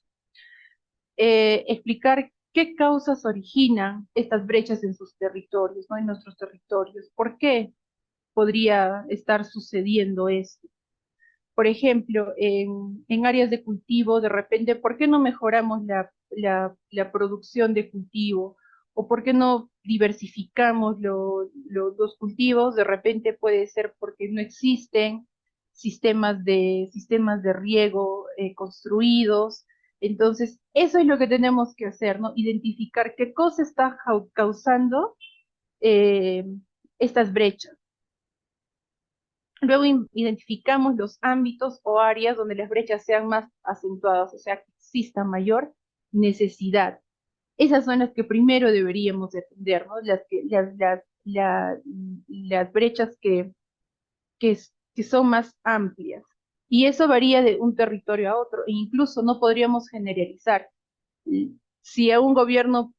Explicar qué causas originan estas brechas en sus territorios, ¿no? En nuestros territorios. ¿Por qué podría estar sucediendo esto? Por ejemplo, en áreas de cultivo, de repente, ¿por qué no mejoramos la producción de cultivo? ¿O por qué no diversificamos los cultivos? De repente puede ser porque no existen sistemas de riego construidos. Entonces, eso es lo que tenemos que hacer, ¿no? Identificar qué cosa está causando eh, estas brechas. Luego identificamos los ámbitos o áreas donde las brechas sean más acentuadas, o sea, que exista mayor necesidad. Esas son las que primero deberíamos de atender, ¿no? Las brechas que son más amplias. Y eso varía de un territorio a otro, e incluso no podríamos generalizar. Si a un gobierno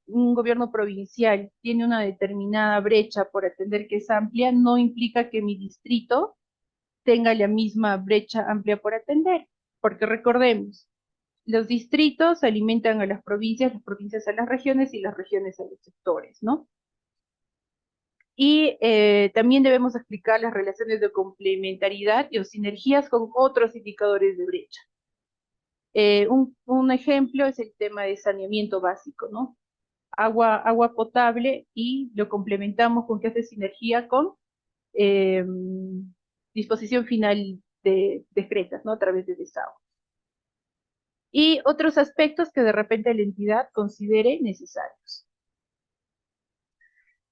provincial tiene una determinada brecha por atender que es amplia, no implica que mi distrito tenga la misma brecha amplia por atender, porque recordemos, los distritos alimentan a las provincias a las regiones y las regiones a los sectores, ¿no? Y también debemos explicar las relaciones de complementariedad y o sinergias con otros indicadores de brecha. Un ejemplo es el tema de saneamiento básico, ¿no? Agua potable y lo complementamos con que hace sinergia con eh, disposición final de decretas, ¿no? A través de desahucio. Y otros aspectos que de repente la entidad considere necesarios.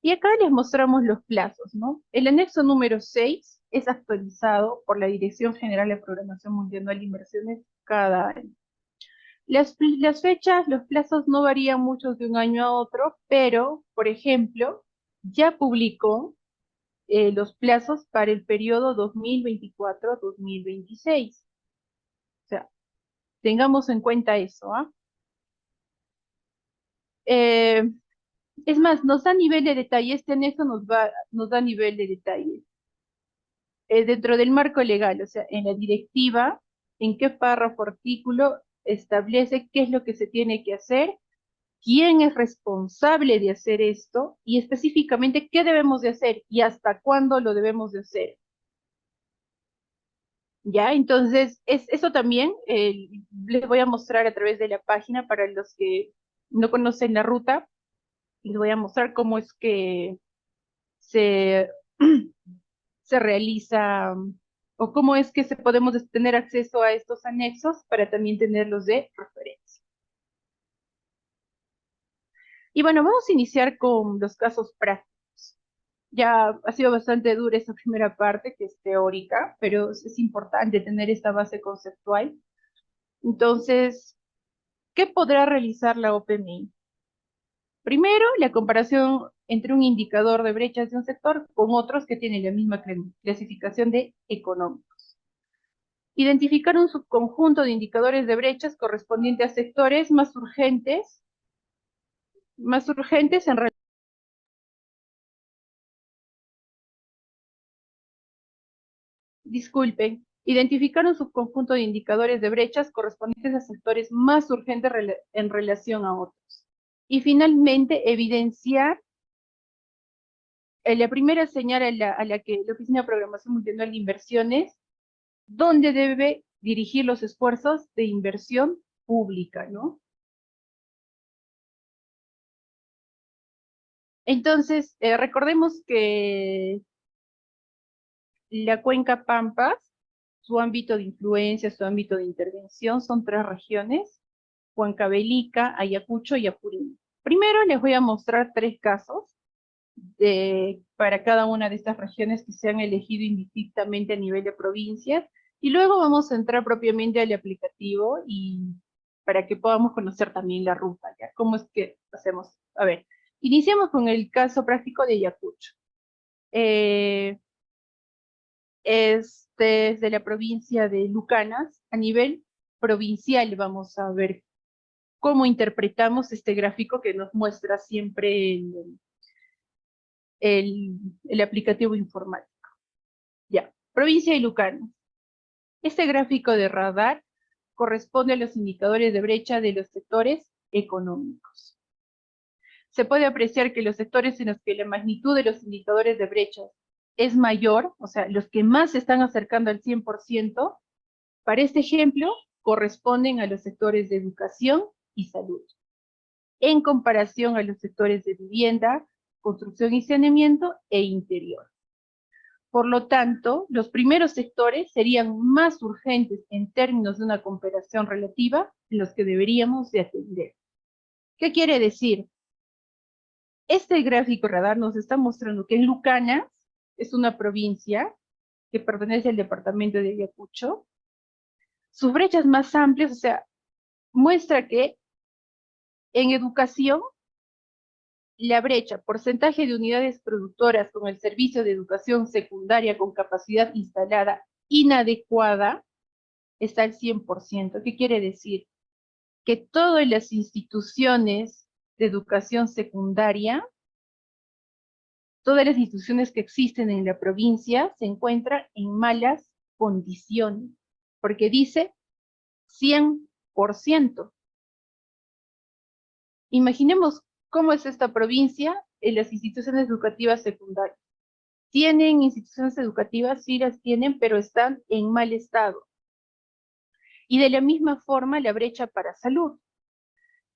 Y acá les mostramos los plazos, ¿no? El anexo número 6 es actualizado por la Dirección General de Programación Multianual de Inversiones cada año. Las fechas, los plazos no varían mucho de un año a otro, pero, por ejemplo, ya publicó los plazos para el periodo 2024-2026. O sea, tengamos en cuenta eso, ¿ah? Es más, nos da nivel de detalle, este anexo nos da nivel de detalle. Dentro del marco legal, o sea, en la directiva, en qué párrafo artículo establece qué es lo que se tiene que hacer, quién es responsable de hacer esto y específicamente qué debemos de hacer y hasta cuándo lo debemos de hacer. ¿Ya? Entonces, eso también les voy a mostrar a través de la página para los que no conocen la ruta. Les voy a mostrar cómo es que se, se realiza o cómo es que podemos tener acceso a estos anexos para también tenerlos de referencia. Y bueno, vamos a iniciar con los casos prácticos. Ya ha sido bastante dura esta primera parte, que es teórica, pero es importante tener esta base conceptual. Entonces, ¿qué podrá realizar la OPMI? Primero, la comparación entre un indicador de brechas de un sector con otros que tienen la misma clasificación de económicos. Identificar un subconjunto de indicadores de brechas correspondiente a sectores más urgentes en relación. Disculpen, identificar un subconjunto de indicadores de brechas correspondientes a sectores más urgentes en relación a otros. Y finalmente, evidenciar la primera señal a la que la Oficina de Programación Multianual de Inversiones, dónde debe dirigir los esfuerzos de inversión pública, ¿no? Entonces, recordemos que la cuenca Pampas, su ámbito de influencia, su ámbito de intervención son 3 regiones: Huancavelica, Ayacucho y Apurímac. Primero les voy a mostrar 3 casos para cada una de estas regiones que se han elegido indistintamente a nivel de provincias, y luego vamos a entrar propiamente al aplicativo y para que podamos conocer también la ruta, ¿ya? ¿Cómo es que hacemos? A ver, iniciamos con el caso práctico de Ayacucho. Es desde la provincia de Lucanas, a nivel provincial vamos a ver cómo interpretamos este gráfico que nos muestra siempre el aplicativo informático. Ya, provincia de Lucanas. Este gráfico de radar corresponde a los indicadores de brecha de los sectores económicos. Se puede apreciar que los sectores en los que la magnitud de los indicadores de brecha es mayor, o sea, los que más se están acercando al 100%, para este ejemplo, corresponden a los sectores de educación y salud, en comparación a los sectores de vivienda, construcción y saneamiento e interior. Por lo tanto, los primeros sectores serían más urgentes en términos de una comparación relativa en los que deberíamos de atender. ¿Qué quiere decir? Este gráfico radar nos está mostrando que en Lucanas es una provincia que pertenece al departamento de Ayacucho. Sus brechas más amplias, o sea, muestra que en educación la brecha, porcentaje de unidades productoras con el servicio de educación secundaria con capacidad instalada inadecuada, está al 100%. ¿Qué quiere decir? Que todas las instituciones de educación secundaria, todas las instituciones que existen en la provincia se encuentran en malas condiciones, porque dice 100%. Imaginemos cómo es esta provincia en las instituciones educativas secundarias. ¿Tienen instituciones educativas? Sí las tienen, pero están en mal estado. Y de la misma forma la brecha para salud.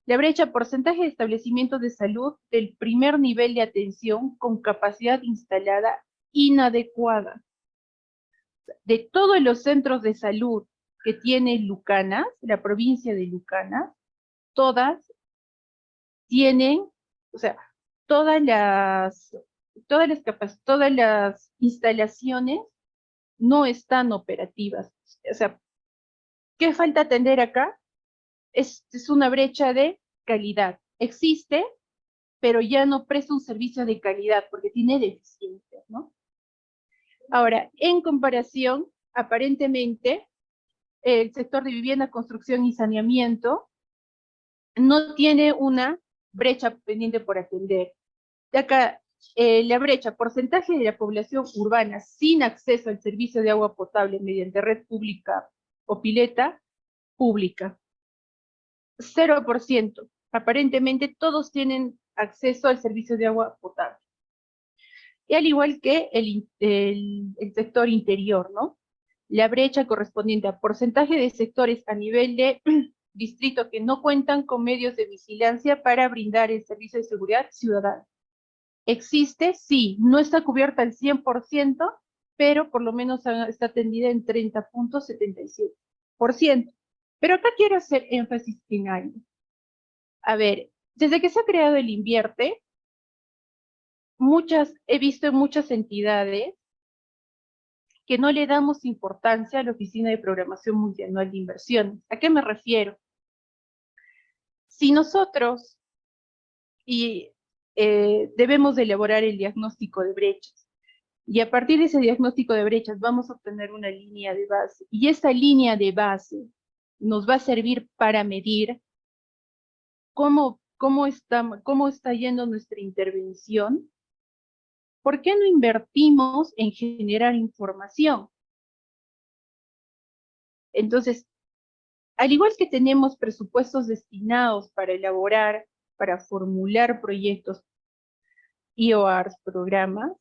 La brecha porcentaje de establecimientos de salud del primer nivel de atención con capacidad instalada inadecuada. De todos los centros de salud que tiene Lucanas, la provincia de Lucanas, todas tienen, o sea, todas las instalaciones no están operativas. O sea, ¿qué falta atender acá? Es una brecha de calidad. Existe, pero ya no presta un servicio de calidad porque tiene deficiencias, ¿no? Ahora, en comparación, aparentemente, el sector de vivienda, construcción y saneamiento no tiene una brecha pendiente por atender. De acá, la brecha, porcentaje de la población urbana sin acceso al servicio de agua potable mediante red pública o pileta pública. 0%. Aparentemente todos tienen acceso al servicio de agua potable. Y al igual que el sector interior, ¿no? La brecha correspondiente a porcentaje de sectores a nivel de distrito que no cuentan con medios de vigilancia para brindar el servicio de seguridad ciudadana. ¿Existe? Sí, no está cubierta al 100%, pero por lo menos está atendida en 30.77%. Pero acá quiero hacer énfasis en algo. A ver, desde que se ha creado el Invierte, he visto en muchas entidades que no le damos importancia a la Oficina de Programación Multianual de Inversiones. ¿A qué me refiero? Si nosotros debemos de elaborar el diagnóstico de brechas, y a partir de ese diagnóstico de brechas vamos a obtener una línea de base, y esa línea de base nos va a servir para medir cómo está yendo nuestra intervención. ¿Por qué no invertimos en generar información? Entonces, al igual que tenemos presupuestos destinados para elaborar, para formular proyectos, IOARs, programas,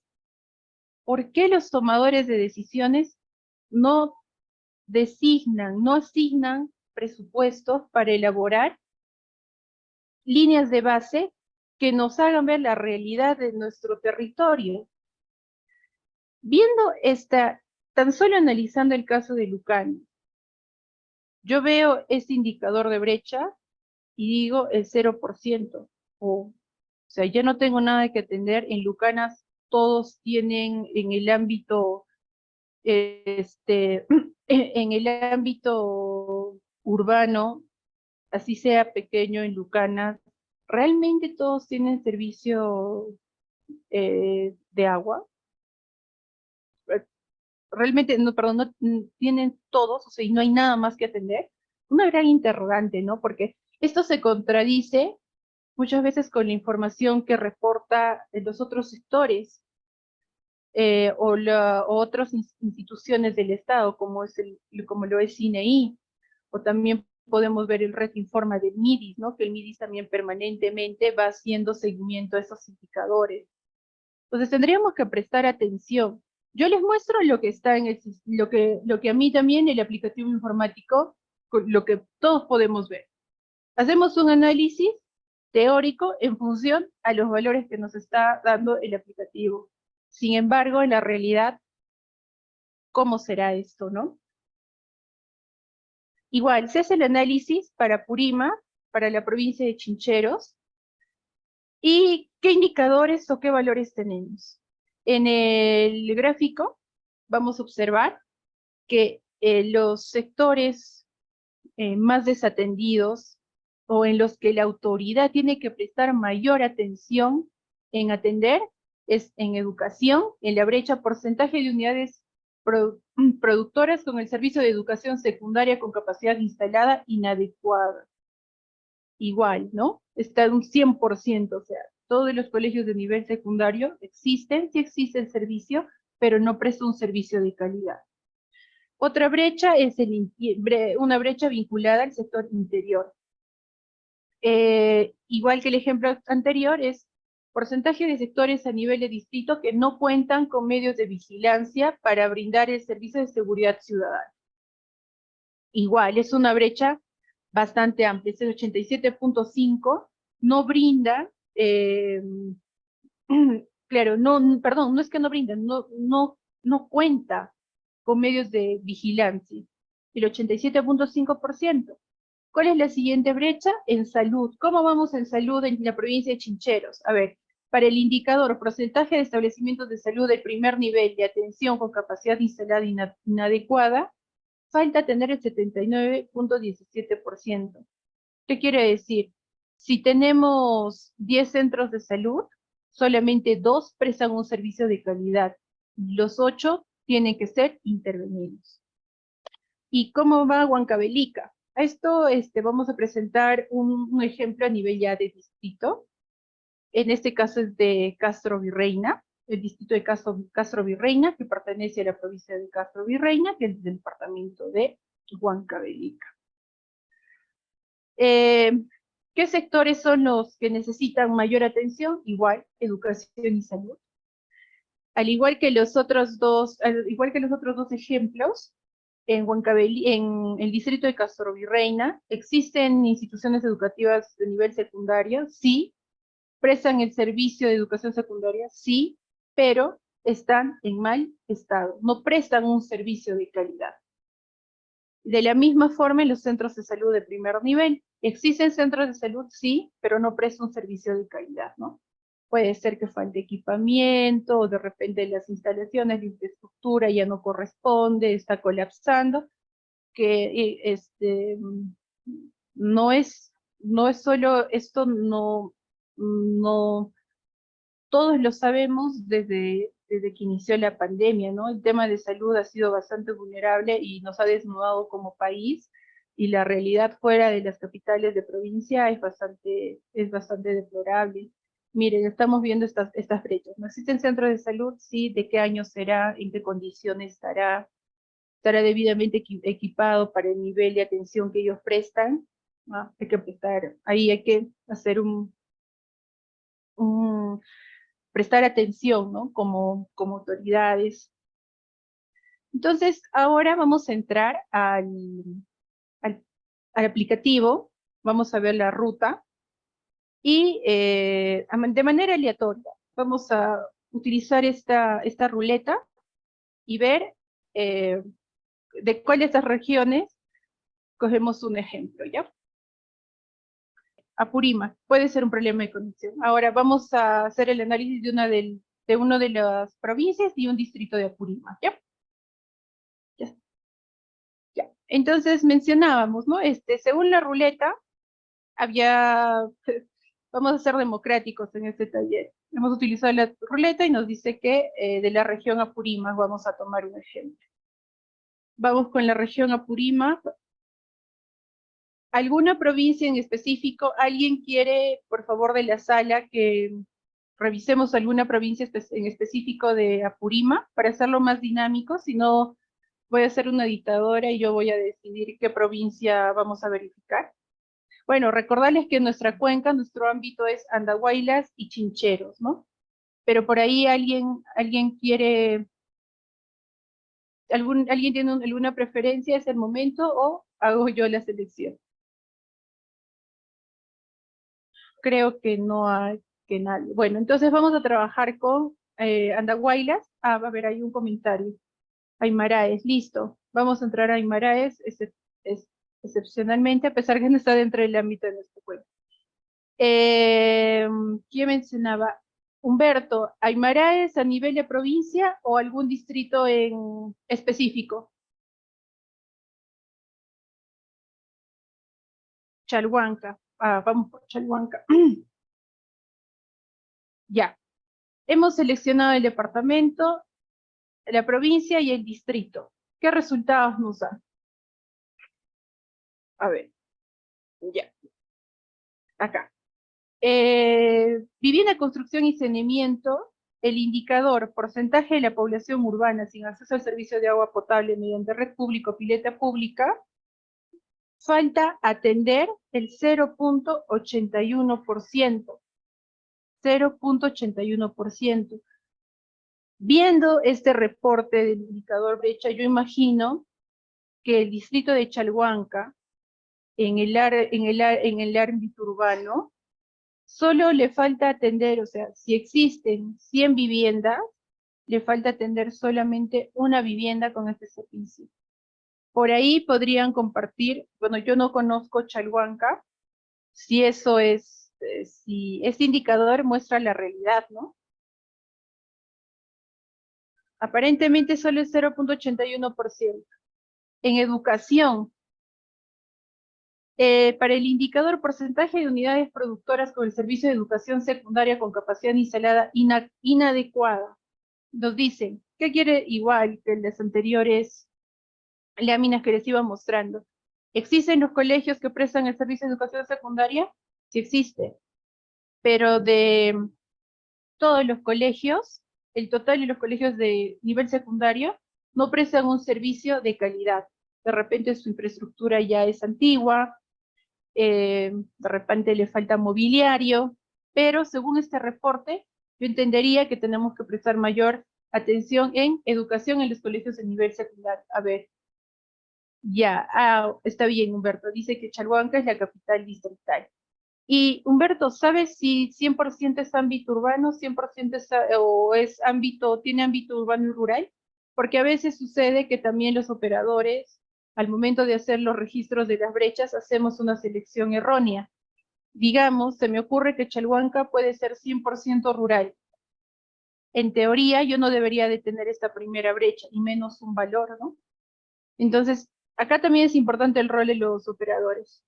¿por qué los tomadores de decisiones no asignan presupuestos para elaborar líneas de base que nos hagan ver la realidad de nuestro territorio? Viendo tan solo analizando el caso de Lucanas, yo veo este indicador de brecha y digo el 0%. O sea, ya no tengo nada que atender. En Lucanas todos tienen en el ámbito, en el ámbito urbano, así sea pequeño en Lucanas, realmente todos tienen servicio de agua. Realmente, no, perdón, no tienen todos, o sea, y no hay nada más que atender. Una gran interrogante, ¿no? Porque Esto se contradice muchas veces con la información que reporta los otros sectores o otras instituciones del Estado, como lo es INEI, o también podemos ver el Red Informa del MIDIS, ¿no? Que el MIDIS también permanentemente va haciendo seguimiento a esos indicadores. Entonces tendríamos que prestar atención. Yo les muestro lo que está en lo que a mí también el aplicativo informático, lo que todos podemos ver. Hacemos un análisis teórico en función a los valores que nos está dando el aplicativo. Sin embargo, en la realidad, ¿cómo será esto, no? Igual, se hace el análisis para Purima, para la provincia de Chincheros, y qué indicadores o qué valores tenemos. En el gráfico vamos a observar que los sectores más desatendidos o en los que la autoridad tiene que prestar mayor atención en atender es en educación, en la brecha porcentaje de unidades productoras con el servicio de educación secundaria con capacidad instalada inadecuada. Igual, ¿no? Está en un 100%, o sea, todos los colegios de nivel secundario existen, sí existe el servicio, pero no presta un servicio de calidad. Otra brecha es una brecha vinculada al sector interior. Igual que el ejemplo anterior, es porcentaje de sectores a nivel de distrito que no cuentan con medios de vigilancia para brindar el servicio de seguridad ciudadana. Igual, es una brecha bastante amplia, es el 87.5, no brinda, claro, perdón, no es que no brinda, no cuenta con medios de vigilancia, el 87.5%. ¿Cuál es la siguiente brecha? En salud. ¿Cómo vamos en salud en la provincia de Chincheros? A ver, para el indicador porcentaje de establecimientos de salud del primer nivel de atención con capacidad instalada inadecuada, falta tener el 79.17%. ¿Qué quiere decir? Si tenemos 10 centros de salud, solamente 2 prestan un servicio de calidad. Los 8 tienen que ser intervenidos. ¿Y cómo va Huancavelica? A esto vamos a presentar un ejemplo a nivel ya de distrito. En este caso es de Castro Virreina, el distrito de Castro Virreina, que pertenece a la provincia de Castro Virreina, que es del departamento de Huancavelica. ¿Qué sectores son los que necesitan mayor atención? Igual, educación y salud. Al igual que los otros dos ejemplos, en el distrito de Castro Virreina, ¿existen instituciones educativas de nivel secundario? Sí. ¿Prestan el servicio de educación secundaria? Sí, pero están en mal estado, no prestan un servicio de calidad. De la misma forma en los centros de salud de primer nivel. ¿Existen centros de salud? Sí, pero no prestan un servicio de calidad, ¿no? Puede ser que falte equipamiento, o de repente las instalaciones, la infraestructura ya no corresponde, está colapsando, que no es solo esto, no todos lo sabemos desde que inició la pandemia, ¿no? El tema de salud ha sido bastante vulnerable y nos ha desnudado como país, y la realidad fuera de las capitales de provincia es bastante deplorable. Miren, estamos viendo estas brechas. ¿No existen centros de salud? Sí. ¿De qué año será? ¿En qué condiciones estará? ¿Estará debidamente equipado para el nivel de atención que ellos prestan? ¿No? Ahí hay que hacer prestar atención, ¿no? Como autoridades. Entonces, ahora vamos a entrar al aplicativo, vamos a ver la ruta, y de manera aleatoria vamos a utilizar esta ruleta y ver de cuáles de estas regiones cogemos un ejemplo, ¿ya? Apurímac, puede ser un problema de conexión. Ahora vamos a hacer el análisis de una de las provincias y un distrito de Apurímac, ¿ya? Ya. Entonces mencionábamos, ¿no? Según la ruleta, vamos a ser democráticos en este taller. Hemos utilizado la ruleta y nos dice que de la región Apurímac vamos a tomar un ejemplo. Vamos con la región Apurímac. ¿Alguna provincia en específico? ¿Alguien quiere, por favor, de la sala que revisemos alguna provincia en específico de Apurima para hacerlo más dinámico? Si no, voy a ser una dictadora y yo voy a decidir qué provincia vamos a verificar. Bueno, recordarles que nuestra cuenca, nuestro ámbito es Andahuaylas y Chincheros, ¿no? Pero por ahí alguien quiere, alguien tiene alguna preferencia, ¿es el momento o hago yo la selección? Creo que no hay que nadie. Bueno, entonces vamos a trabajar con Andahuaylas. Ah, va a haber ahí un comentario. Aymaraes, listo. Vamos a entrar a Aymaraes, excepcionalmente, a pesar que no está dentro del ámbito de nuestro cuento. ¿Quién mencionaba? Humberto, ¿Aymaraes a nivel de provincia o algún distrito en específico? Chalhuanca. Ah, vamos por Chalhuanca. Ya. Hemos seleccionado el departamento, la provincia y el distrito. ¿Qué resultados nos dan? A ver, ya. Acá. Vivienda, construcción y saneamiento, el indicador porcentaje de la población urbana sin acceso al servicio de agua potable mediante red pública o pileta pública, falta atender el 0.81%. 0.81%. Viendo este reporte del indicador brecha, yo imagino que el distrito de Chalhuanca, en el ámbito urbano, solo le falta atender, o sea, si existen 100 viviendas, le falta atender solamente una vivienda con este servicio. Por ahí podrían compartir, bueno, yo no conozco Chalhuanca, si eso es, si este indicador muestra la realidad, ¿no? Aparentemente solo es 0.81%. En educación, para el indicador porcentaje de unidades productoras con el servicio de educación secundaria con capacidad instalada inadecuada, nos dicen, ¿qué quiere? Igual que en las anteriores láminas que les iba mostrando. ¿Existen los colegios que prestan el servicio de educación secundaria? Sí existe, pero de todos los colegios, el total de los colegios de nivel secundario no prestan un servicio de calidad. De repente su infraestructura ya es antigua, de repente le falta mobiliario, pero según este reporte, yo entendería que tenemos que prestar mayor atención en educación en los colegios de nivel secundario. A ver, ya, está bien, Humberto, dice que Chalhuanca es la capital distrital. Y Humberto, ¿sabes si 100% es ámbito urbano, 100% tiene ámbito urbano y rural? Porque a veces sucede que también los operadores, al momento de hacer los registros de las brechas, hacemos una selección errónea. Digamos, se me ocurre que Chalhuanca puede ser 100% rural. En teoría, yo no debería de tener esta primera brecha, y menos un valor, ¿no? Entonces, acá también es importante el rol de los operadores.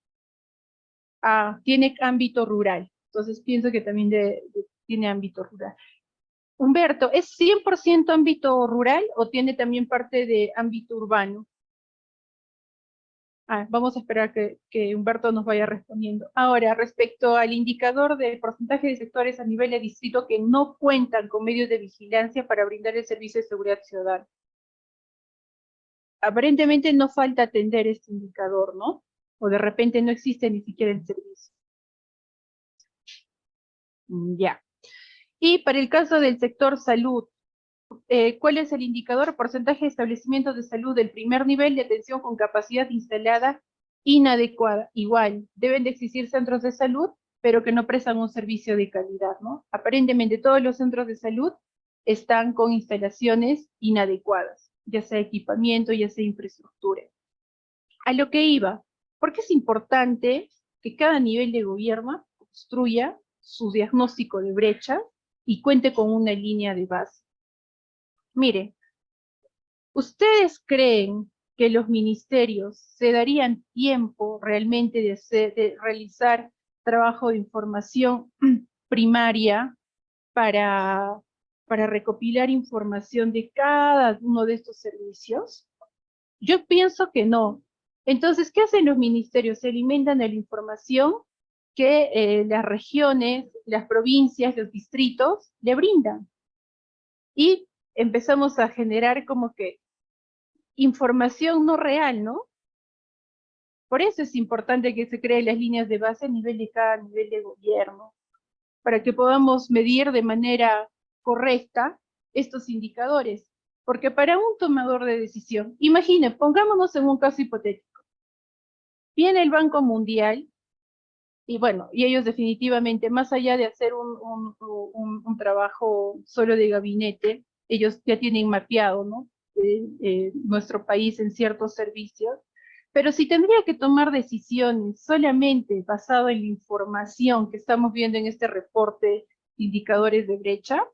Tiene ámbito rural, entonces pienso que también tiene ámbito rural. Humberto, ¿es 100% ámbito rural o tiene también parte de ámbito urbano? Vamos a esperar que Humberto nos vaya respondiendo. Ahora, respecto al indicador del porcentaje de sectores a nivel de distrito que no cuentan con medios de vigilancia para brindar el servicio de seguridad ciudadana. Aparentemente no falta atender este indicador, ¿no? O de repente no existe ni siquiera el servicio. Ya. Y para el caso del sector salud, ¿cuál es el indicador? Porcentaje de establecimientos de salud del primer nivel de atención con capacidad instalada inadecuada. Igual, deben de existir centros de salud, pero que no prestan un servicio de calidad, ¿no? Aparentemente todos los centros de salud están con instalaciones inadecuadas, ya sea equipamiento, ya sea infraestructura. A lo que iba, porque es importante que cada nivel de gobierno construya su diagnóstico de brecha y cuente con una línea de base. Mire, ¿ustedes creen que los ministerios se darían tiempo realmente de realizar trabajo de información primaria para recopilar información de cada uno de estos servicios? Yo pienso que no. Entonces, ¿qué hacen los ministerios? Se alimentan de la información que las regiones, las provincias, los distritos le brindan. Y empezamos a generar como que información no real, ¿no? Por eso es importante que se creen las líneas de base a nivel de cada nivel de gobierno, para que podamos medir de manera correcta estos indicadores. Porque para un tomador de decisión, imagine, pongámonos en un caso hipotético, viene el Banco Mundial, y bueno, y ellos definitivamente, más allá de hacer un trabajo solo de gabinete, ellos ya tienen mapeado, ¿no? Nuestro país en ciertos servicios, pero si tendría que tomar decisiones solamente basado en la información que estamos viendo en este reporte de indicadores de brecha,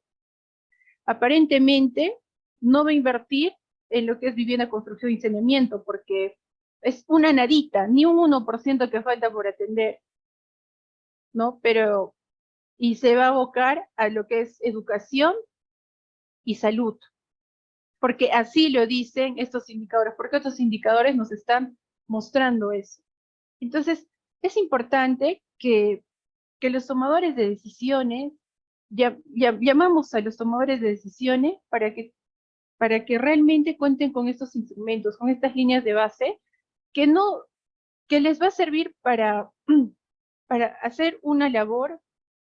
aparentemente no va a invertir en lo que es vivienda, construcción y saneamiento, porque es una nadita, ni un 1% que falta por atender, ¿no? Pero, y se va a abocar a lo que es educación y salud, porque así lo dicen estos indicadores, porque estos indicadores nos están mostrando eso. Entonces, es importante que los tomadores de decisiones, llamamos a los tomadores de decisiones para que realmente cuenten con estos instrumentos, con estas líneas de base, que no, que les va a servir para hacer una labor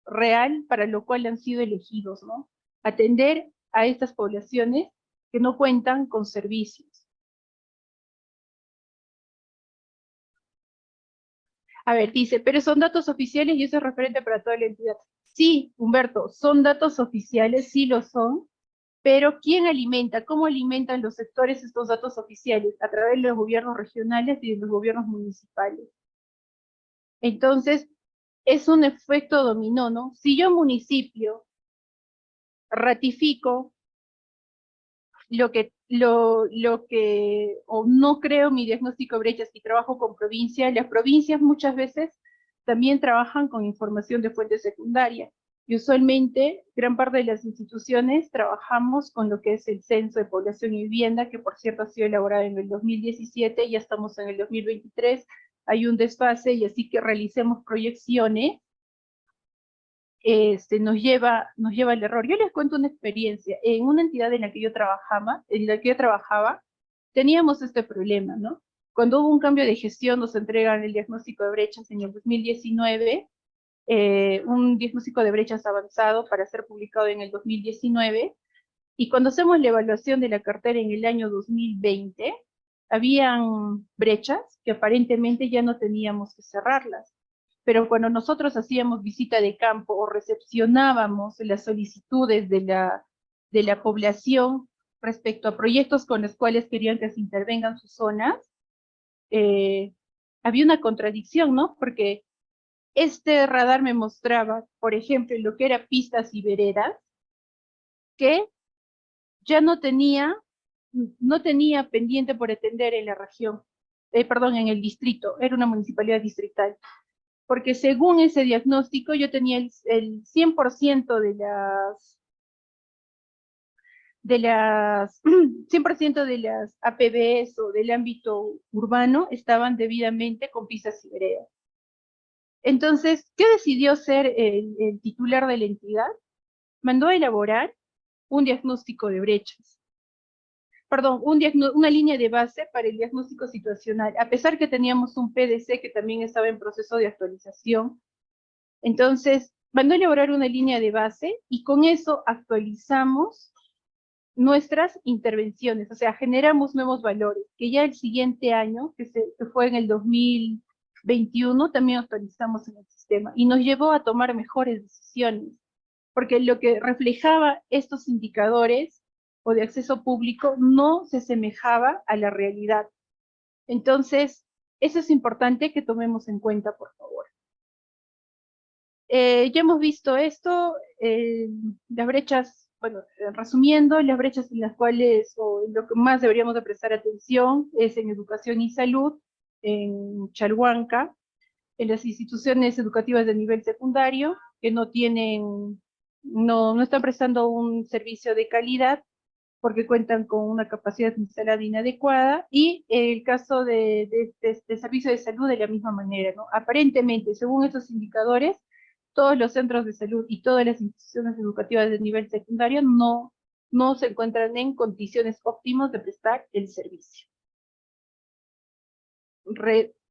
real para lo cual han sido elegidos, ¿no? Atender a estas poblaciones que no cuentan con servicios. A ver, dice, pero son datos oficiales y eso es referente para toda la entidad. Sí, Humberto, son datos oficiales, sí lo son, pero ¿quién alimenta? ¿Cómo alimentan los sectores estos datos oficiales? A través de los gobiernos regionales y de los gobiernos municipales. Entonces, es un efecto dominó, ¿no? Si yo municipio ratifico o no creo mi diagnóstico de brechas y trabajo con provincias, las provincias muchas veces también trabajan con información de fuente secundaria. Y usualmente, gran parte de las instituciones trabajamos con lo que es el Censo de Población y Vivienda, que por cierto ha sido elaborado en el 2017, ya estamos en el 2023, hay un desfase, y así que realicemos proyecciones, nos lleva al error. Yo les cuento una experiencia. En una entidad en la que yo trabajaba, teníamos este problema, ¿no? Cuando hubo un cambio de gestión, nos entregan el diagnóstico de brechas en el 2019, un diagnóstico de brechas avanzado para ser publicado en el 2019, y cuando hacemos la evaluación de la cartera en el año 2020, habían brechas que aparentemente ya no teníamos que cerrarlas. Pero cuando nosotros hacíamos visita de campo o recepcionábamos las solicitudes de la población respecto a proyectos con los cuales querían que se intervengan sus zonas, había una contradicción, ¿no? Porque este radar me mostraba, por ejemplo, lo que era pistas y veredas, que ya no tenía pendiente por atender en la región, perdón, en el distrito, era una municipalidad distrital, porque según ese diagnóstico yo tenía el 100% de las 100% de las APBs o del ámbito urbano estaban debidamente con pistas y veredas. Entonces, ¿qué decidió ser el titular de la entidad? Mandó a elaborar un diagnóstico de brechas. Perdón, una línea de base para el diagnóstico situacional, a pesar que teníamos un PDC que también estaba en proceso de actualización. Entonces, mandó a elaborar una línea de base y con eso actualizamos nuestras intervenciones, o sea, generamos nuevos valores, que ya el siguiente año, que fue en el 2021, también actualizamos en el sistema, y nos llevó a tomar mejores decisiones, porque lo que reflejaba estos indicadores o de acceso público no se asemejaba a la realidad. Entonces, eso es importante que tomemos en cuenta, por favor. Ya hemos visto esto, las brechas, bueno, resumiendo, las brechas en las cuales, o en lo que más deberíamos de prestar atención, es en educación y salud, en Chalhuanca, en las instituciones educativas de nivel secundario, que no están prestando un servicio de calidad, porque cuentan con una capacidad instalada inadecuada, y el caso de servicio de salud de la misma manera, ¿no? Aparentemente, según estos indicadores, todos los centros de salud y todas las instituciones educativas de nivel secundario no se encuentran en condiciones óptimas de prestar el servicio.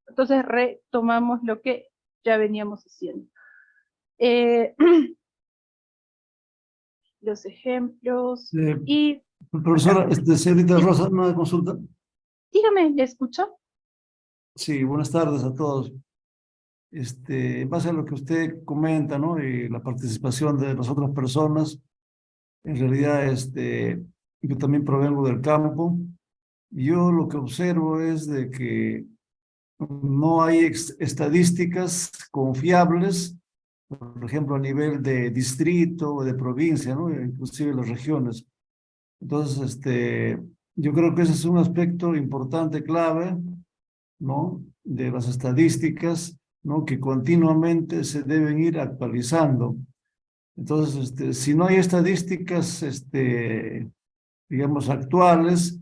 Entonces retomamos lo que ya veníamos haciendo. Los ejemplos y... Profesora, señorita Rosa, una consulta. Dígame, ¿le escucho? Sí, buenas tardes a todos. En base a lo que usted comenta, ¿no? Y la participación de las otras personas, en realidad, yo también provengo del campo. Yo lo que observo es de que no hay estadísticas confiables, por ejemplo, a nivel de distrito o de provincia, ¿no? Inclusive las regiones. Entonces, yo creo que ese es un aspecto importante, clave, ¿no? De las estadísticas, ¿no? Que continuamente se deben ir actualizando. Entonces, si no hay estadísticas, digamos, actuales,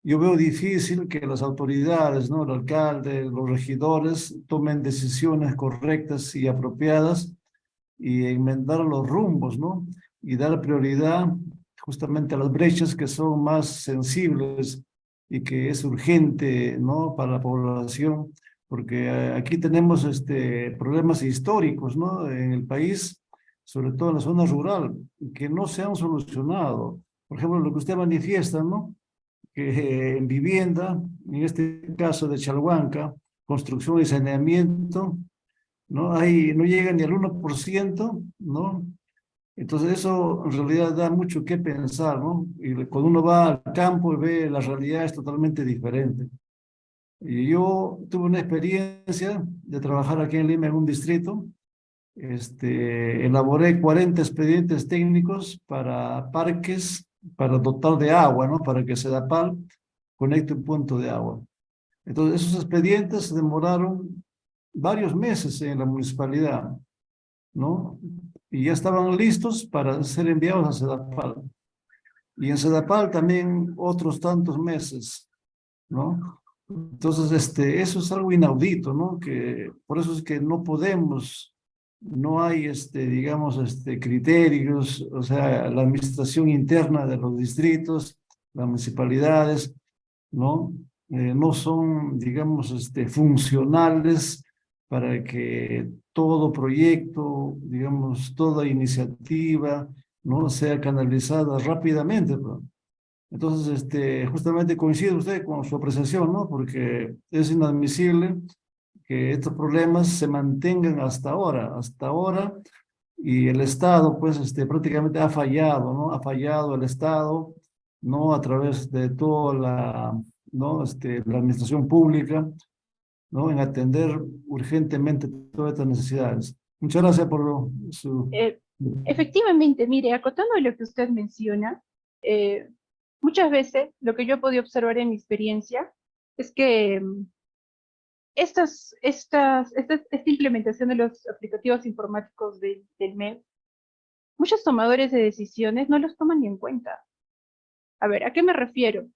yo veo difícil que las autoridades, ¿no? El alcalde, los regidores tomen decisiones correctas y apropiadas y enmendar los rumbos, ¿no? Y dar prioridad justamente a las brechas que son más sensibles y que es urgente, ¿no? Para la población, porque aquí tenemos problemas históricos, ¿no? En el país, sobre todo en la zona rural, que no se han solucionado. Por ejemplo, lo que usted manifiesta, ¿no? Que en vivienda, en este caso de Chalhuanca, construcción y saneamiento, ¿no? No llega ni al 1%, ¿no? Entonces eso en realidad da mucho que pensar, ¿no? Y cuando uno va al campo y ve la realidad es totalmente diferente. Y yo tuve una experiencia de trabajar aquí en Lima en un distrito. Elaboré 40 expedientes técnicos para parques, para dotar de agua, ¿no? Para que Sedapal conecte un punto de agua. Entonces esos expedientes se demoraron varios meses en la municipalidad, ¿no? Y ya estaban listos para ser enviados a Sedapal. Y en Sedapal también otros tantos meses, ¿no? Entonces, eso es algo inaudito, ¿no? Que por eso es que no podemos, no hay, digamos, criterios, o sea, la administración interna de los distritos, las municipalidades, ¿no? No son, digamos, funcionales para que todo proyecto, digamos, toda iniciativa, ¿no? Sea canalizada rápidamente, ¿no? Entonces, justamente coincide usted con su apreciación, ¿no? Porque es inadmisible que estos problemas se mantengan hasta ahora, y el Estado, pues, prácticamente ha fallado, ¿no? Ha fallado el Estado, ¿no? A través de toda ¿no? La administración pública, ¿no? En atender urgentemente todas estas necesidades. Muchas gracias por su... Efectivamente, mire, acotando lo que usted menciona, muchas veces lo que yo he podido observar en mi experiencia es que esta implementación de los aplicativos informáticos del MEP, muchos tomadores de decisiones no los toman ni en cuenta. A ver, ¿a qué me refiero?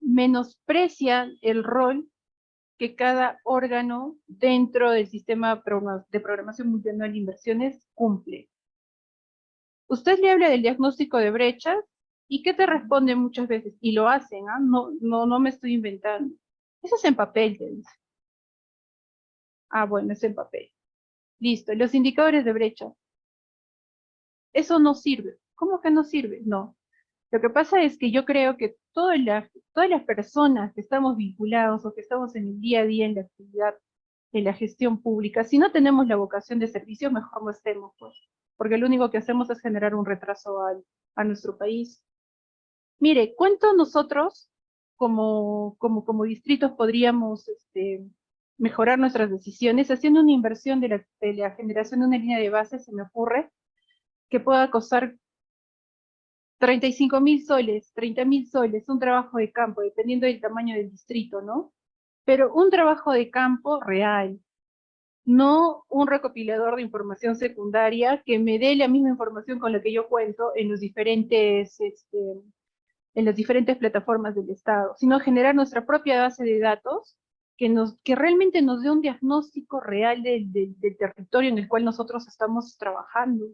Menosprecian el rol que cada órgano dentro del sistema de programación multianual de inversiones cumple. Usted le habla del diagnóstico de brechas, ¿y qué te responde muchas veces? Y lo hacen, ¿ah? No me estoy inventando. Eso es en papel, te dice. Ah, bueno, es en papel. Listo, los indicadores de brecha. Eso no sirve. ¿Cómo que no sirve? No. Lo que pasa es que yo creo que todas las personas que estamos vinculados o que estamos en el día a día en la actividad de la gestión pública, si no tenemos la vocación de servicio, mejor no estemos, pues, porque lo único que hacemos es generar un retraso a nuestro país. Mire, ¿cuánto nosotros como distritos podríamos mejorar nuestras decisiones haciendo una inversión de la generación de una línea de base? Se me ocurre que pueda costar 35.000 soles, 30.000 soles, un trabajo de campo, dependiendo del tamaño del distrito, ¿no? Pero un trabajo de campo real, no un recopilador de información secundaria que me dé la misma información con la que yo cuento en los diferentes, en las diferentes plataformas del Estado, sino generar nuestra propia base de datos que realmente nos dé un diagnóstico real del territorio en el cual nosotros estamos trabajando.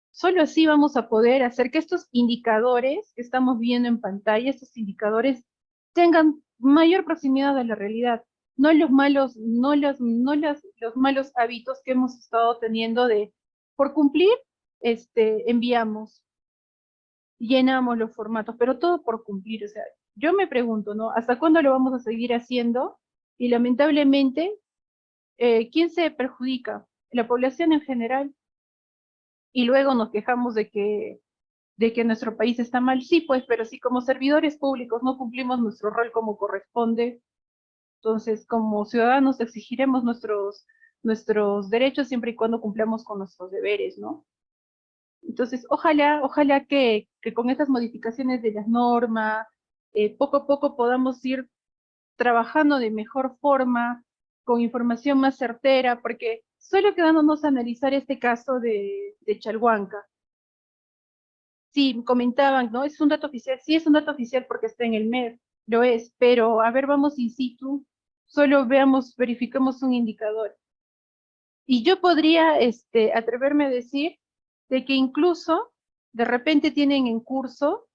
Solo así vamos a poder hacer que estos indicadores que estamos viendo en pantalla, estos indicadores, tengan mayor proximidad a la realidad, no los malos, los malos hábitos que hemos estado teniendo de, por cumplir, enviamos, llenamos los formatos, pero todo por cumplir. O sea, yo me pregunto, ¿no? ¿Hasta cuándo lo vamos a seguir haciendo? Y lamentablemente, ¿quién se perjudica? La población en general. Y luego nos quejamos de que nuestro país está mal. Sí, pues, pero si como servidores públicos no cumplimos nuestro rol como corresponde, entonces como ciudadanos exigiremos nuestros derechos siempre y cuando cumplamos con nuestros deberes, ¿no? Entonces, ojalá que con estas modificaciones de las normas, poco a poco podamos ir trabajando de mejor forma, con información más certera, porque solo quedándonos a analizar este caso de Chalhuanca. Sí, comentaban, ¿no? Es un dato oficial, sí es un dato oficial porque está en el MED, lo es, pero a ver, vamos in situ, solo verificamos un indicador. Y yo podría atreverme a decir de que incluso de repente tienen en curso,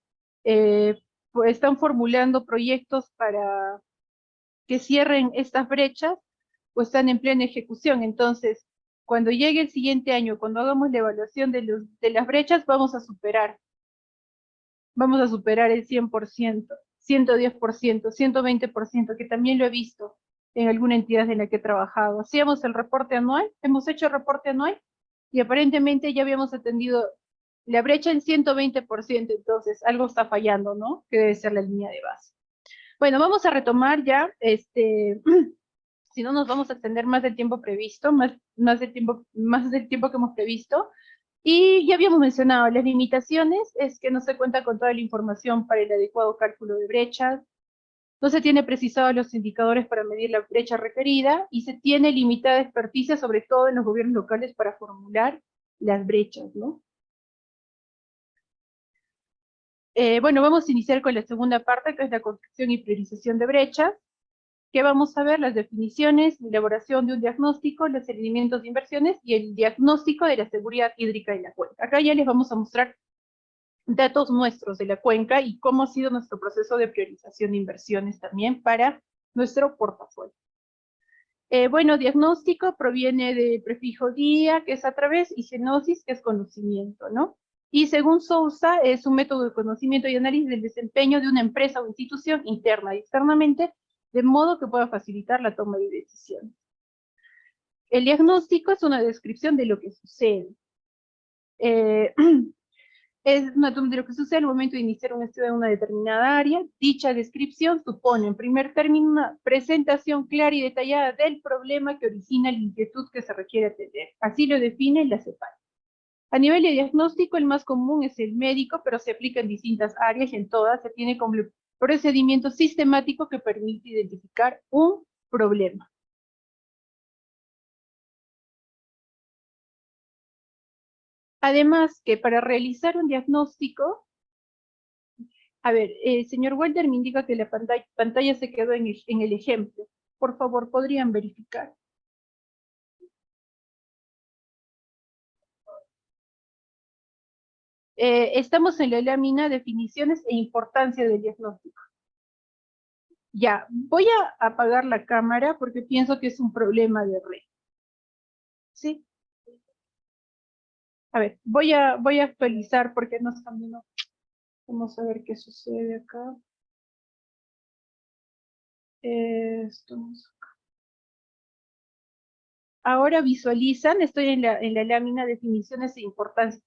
pues están formulando proyectos para que cierren estas brechas, pues están en plena ejecución. Entonces, cuando llegue el siguiente año, cuando hagamos la evaluación de las brechas, vamos a superar el 100%, 110%, 120%, que también lo he visto en alguna entidad en la que he trabajado. Hacíamos el reporte anual, hemos hecho el reporte anual y aparentemente ya habíamos atendido la brecha en 120%, entonces algo está fallando, ¿no? Que debe ser la línea de base. Bueno, vamos a retomar ya, si no nos vamos a extender más del tiempo previsto, más del tiempo que hemos previsto. Y ya habíamos mencionado, las limitaciones es que no se cuenta con toda la información para el adecuado cálculo de brechas, no se tiene precisados los indicadores para medir la brecha requerida y se tiene limitada experticia, sobre todo en los gobiernos locales, para formular las brechas, ¿no? Bueno, vamos a iniciar con la segunda parte, que es la construcción y priorización de brechas, que vamos a ver las definiciones, la elaboración de un diagnóstico, los seguimientos de inversiones y el diagnóstico de la seguridad hídrica en la cuenca. Acá ya les vamos a mostrar datos nuestros de la cuenca y cómo ha sido nuestro proceso de priorización de inversiones también para nuestro portafolio. Bueno, diagnóstico proviene de prefijo dia, que es a través, y genosis, que es conocimiento, ¿no? Y según Sousa, es un método de conocimiento y análisis del desempeño de una empresa o institución interna y externamente, de modo que pueda facilitar la toma de decisiones. El diagnóstico es una descripción de lo que sucede. Es una de lo que sucede al momento de iniciar un estudio en una determinada área. Dicha descripción supone, en primer término, una presentación clara y detallada del problema que origina la inquietud que se requiere atender. Así lo define la CEPAL. A nivel de diagnóstico, el más común es el médico, pero se aplica en distintas áreas y en todas se tiene como procedimiento sistemático que permite identificar un problema. Además, que para realizar un diagnóstico, a ver, el señor Walter me indica que la pantalla se quedó en el ejemplo. Por favor, ¿podrían verificar? Estamos en la lámina definiciones e importancia del diagnóstico. Ya, voy a apagar la cámara porque pienso que es un problema de red. ¿Sí? A ver, voy a actualizar porque no está viendo. Vamos a ver qué sucede acá. Esto. Ahora visualizan, estoy en la lámina definiciones e importancia.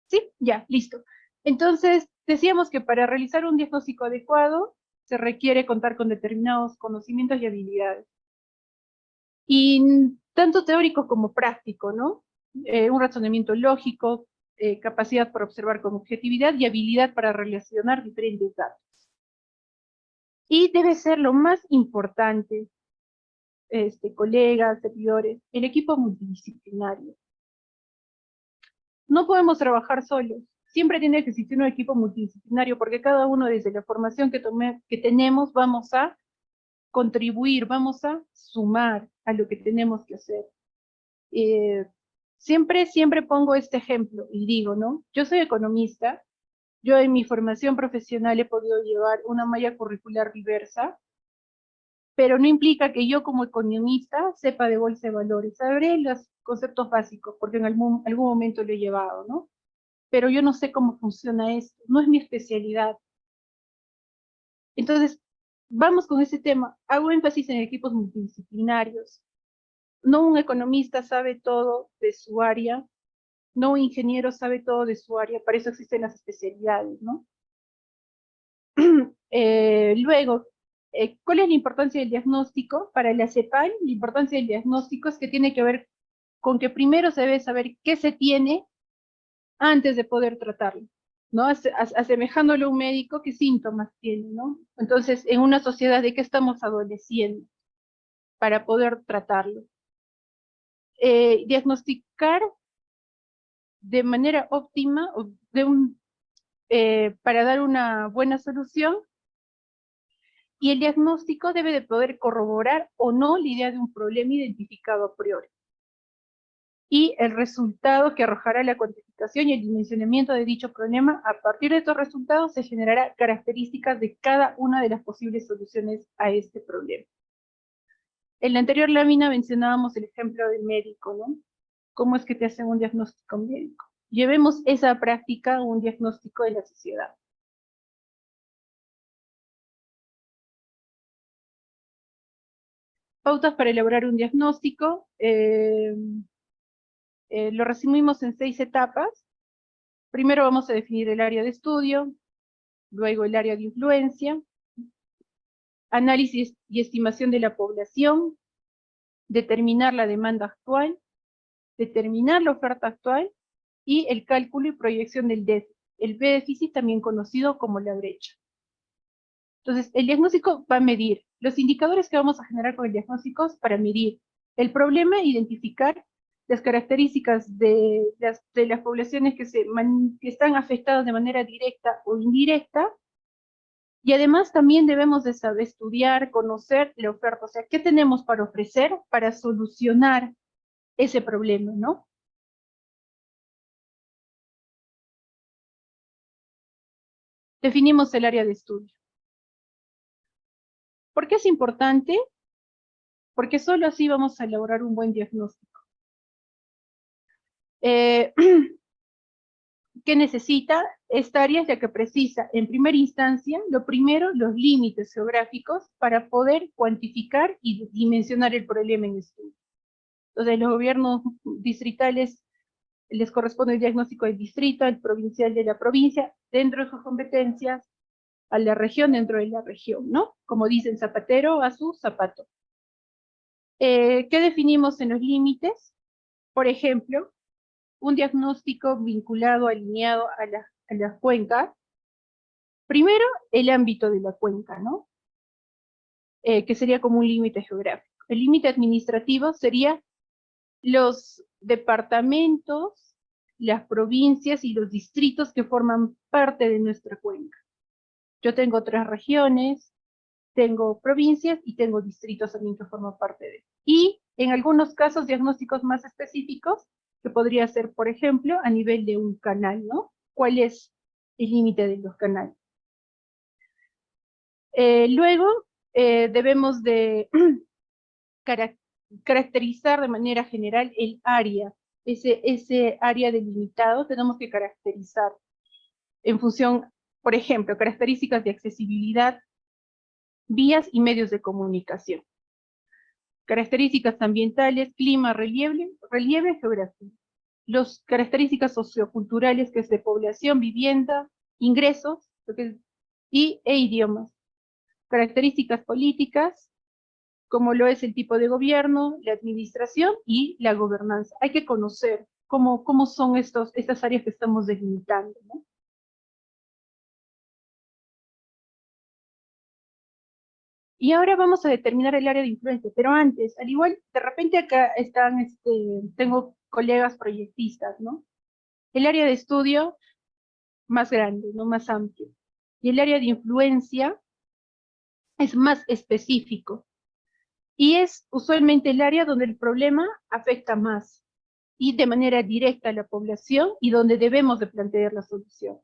¿Sí? Ya, listo. Entonces, decíamos que para realizar un diagnóstico adecuado se requiere contar con determinados conocimientos y habilidades. Y tanto teórico como práctico, ¿no? Un razonamiento lógico, capacidad para observar con objetividad y habilidad para relacionar diferentes datos. Y debe ser lo más importante, colegas, servidores, el equipo multidisciplinario. No podemos trabajar solos, siempre tiene que existir un equipo multidisciplinario, porque cada uno desde la formación que tenemos vamos a contribuir, vamos a sumar a lo que tenemos que hacer. Siempre pongo este ejemplo y digo, ¿no? Yo soy economista, yo en mi formación profesional he podido llevar una malla curricular diversa, pero no implica que yo como economista sepa de bolsa de valores. Sabré los conceptos básicos, porque en algún momento lo he llevado, ¿no? Pero yo no sé cómo funciona esto, no es mi especialidad. Entonces, vamos con ese tema. Hago énfasis en equipos multidisciplinarios. No un economista sabe todo de su área, no un ingeniero sabe todo de su área, para eso existen las especialidades, ¿no? Luego, ¿cuál es la importancia del diagnóstico? Para la CEPAL, la importancia del diagnóstico es que tiene que ver con que primero se debe saber qué se tiene antes de poder tratarlo, ¿no? Asemejándolo a un médico, qué síntomas tiene, ¿no? Entonces, en una sociedad, ¿de qué estamos adoleciendo para poder tratarlo? Diagnosticar de manera óptima, para dar una buena solución, y el diagnóstico debe de poder corroborar o no la idea de un problema identificado a priori. Y el resultado que arrojará la cuantificación y el dimensionamiento de dicho problema, a partir de estos resultados se generará características de cada una de las posibles soluciones a este problema. En la anterior lámina mencionábamos el ejemplo del médico, ¿no? ¿Cómo es que te hacen un diagnóstico médico? Llevemos esa práctica a un diagnóstico de la sociedad. Pautas para elaborar un diagnóstico. Lo resumimos en 6 etapas. Primero vamos a definir el área de estudio, luego el área de influencia, análisis y estimación de la población, determinar la demanda actual, determinar la oferta actual y el cálculo y proyección del déficit. El déficit también conocido como la brecha. Entonces, el diagnóstico va a medir los indicadores que vamos a generar con el diagnóstico para medir el problema, identificar las características de las poblaciones que están afectadas de manera directa o indirecta, y además también debemos de saber estudiar, conocer la oferta, o sea, ¿qué tenemos para ofrecer para solucionar ese problema, ¿no? Definimos el área de estudio. ¿Por qué es importante? Porque solo así vamos a elaborar un buen diagnóstico. ¿Qué necesita? Esta área es la que precisa, en primera instancia, lo primero, los límites geográficos para poder cuantificar y dimensionar el problema en estudio. Entonces, los gobiernos distritales les corresponde el diagnóstico del distrito, al provincial de la provincia, dentro de sus competencias, a la región dentro de la región, ¿no? Como dicen, zapatero a su zapato. ¿Qué definimos en los límites? Por ejemplo, un diagnóstico vinculado, alineado a la cuenca. Primero, el ámbito de la cuenca, ¿no? Que sería como un límite geográfico. El límite administrativo sería los departamentos, las provincias y los distritos que forman parte de nuestra cuenca. Yo tengo 3 regiones, tengo provincias y tengo distritos también que forman parte de. Y en algunos casos diagnósticos más específicos, que podría ser, por ejemplo, a nivel de un canal, ¿no? ¿Cuál es el límite de los canales? Luego, debemos de caracterizar de manera general el área. Ese área delimitado tenemos que caracterizar en función, por ejemplo, características de accesibilidad, vías y medios de comunicación. Características ambientales, clima, relieve, geografía. Las características socioculturales, que es de población, vivienda, ingresos, e idiomas. Características políticas, como lo es el tipo de gobierno, la administración y la gobernanza. Hay que conocer cómo son estas áreas que estamos delimitando, ¿no? Y ahora vamos a determinar el área de influencia, pero antes, al igual, de repente acá están, tengo colegas proyectistas, ¿no? El área de estudio más grande, ¿no? Más amplio. Y el área de influencia es más específico. Y es usualmente el área donde el problema afecta más y de manera directa a la población y donde debemos de plantear la solución.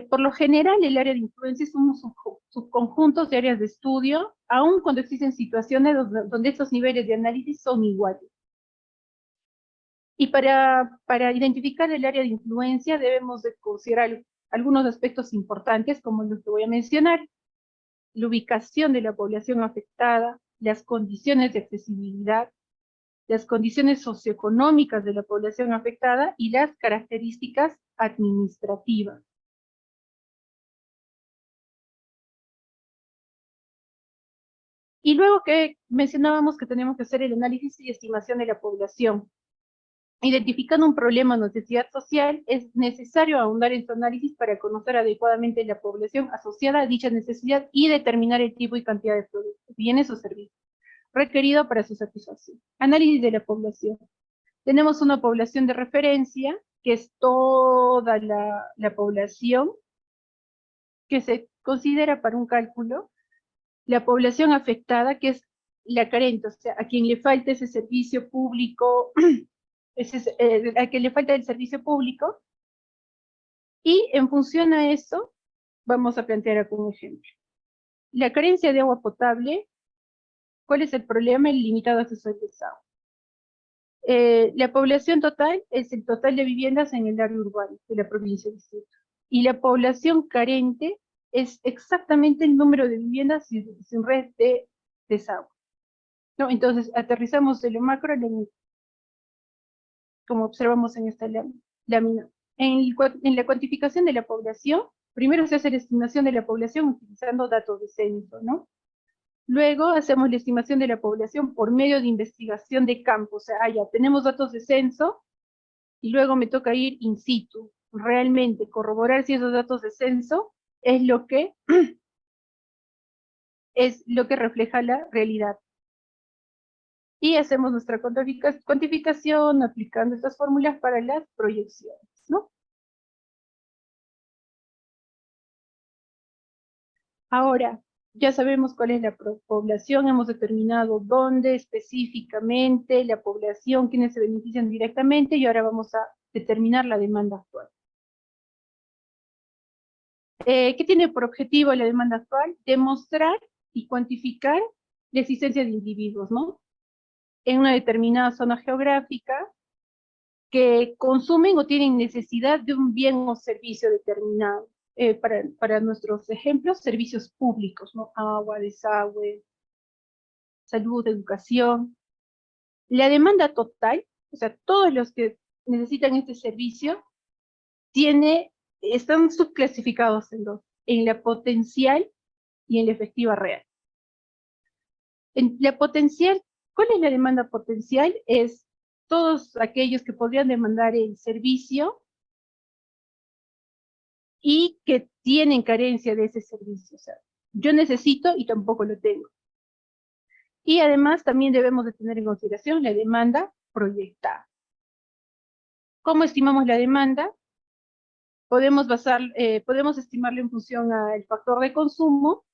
Por lo general, el área de influencia es un subconjunto de áreas de estudio, aun cuando existen situaciones donde estos niveles de análisis son iguales. Y para identificar el área de influencia debemos de considerar algunos aspectos importantes, como los que voy a mencionar: la ubicación de la población afectada, las condiciones de accesibilidad, las condiciones socioeconómicas de la población afectada y las características administrativas. Y luego que mencionábamos que tenemos que hacer el análisis y estimación de la población. Identificando un problema o necesidad social, es necesario ahondar en su análisis para conocer adecuadamente la población asociada a dicha necesidad y determinar el tipo y cantidad de productos, bienes o servicios requerido para su satisfacción. Análisis de la población. Tenemos una población de referencia, que es toda la población que se considera para un cálculo. La población afectada, que es la carente, o sea, a quien le falta ese servicio público, a quien le falta el servicio público, y en función a eso, vamos a plantear algún ejemplo. La carencia de agua potable, ¿cuál es el problema? El limitado acceso al desagüe. La población total es el total de viviendas en el área urbana de la provincia de distrito. Y la población carente es exactamente el número de viviendas sin red de desagüe. ¿No? Entonces, aterrizamos de lo macro a lo micro, como observamos en esta lámina. En la cuantificación de la población, primero se hace la estimación de la población utilizando datos de censo, ¿no? Luego hacemos la estimación de la población por medio de investigación de campo, o sea, ya tenemos datos de censo, y luego me toca ir in situ, realmente corroborar si esos datos de censo es lo que refleja la realidad. Y hacemos nuestra cuantificación aplicando estas fórmulas para las proyecciones, ¿no? Ahora, ya sabemos cuál es la población, hemos determinado dónde específicamente, la población, quiénes se benefician directamente, y ahora vamos a determinar la demanda actual. ¿Qué tiene por objetivo la demanda actual? Demostrar y cuantificar la existencia de individuos, ¿no? En una determinada zona geográfica que consumen o tienen necesidad de un bien o servicio determinado. Para nuestros ejemplos, servicios públicos, ¿no? Agua, desagüe, salud, educación. La demanda total, o sea, todos los que necesitan este servicio, están subclasificados en dos: en la potencial y en la efectiva real. En la potencial, ¿cuál es la demanda potencial? Es todos aquellos que podrían demandar el servicio y que tienen carencia de ese servicio. O sea, yo necesito y tampoco lo tengo. Y además también debemos de tener en consideración la demanda proyectada. ¿Cómo estimamos la demanda? Podemos estimarla en función al factor de consumo,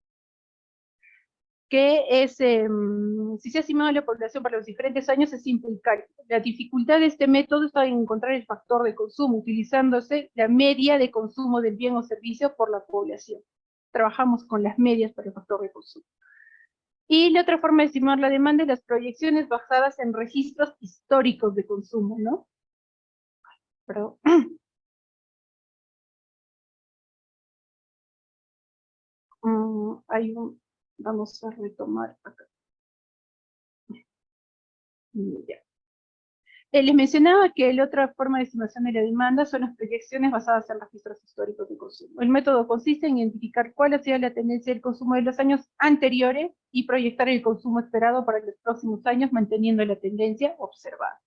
que es, si se ha estimado la población para los diferentes años, es simple el cálculo. La dificultad de este método está en encontrar el factor de consumo, utilizándose la media de consumo del bien o servicio por la población. Trabajamos con las medias para el factor de consumo. Y la otra forma de estimar la demanda es las proyecciones basadas en registros históricos de consumo, ¿no? Perdón. Vamos a retomar acá. Ya. Les mencionaba que la otra forma de estimación de la demanda son las proyecciones basadas en registros históricos de consumo. El método consiste en identificar cuál ha sido la tendencia del consumo de los años anteriores y proyectar el consumo esperado para los próximos años, manteniendo la tendencia observada.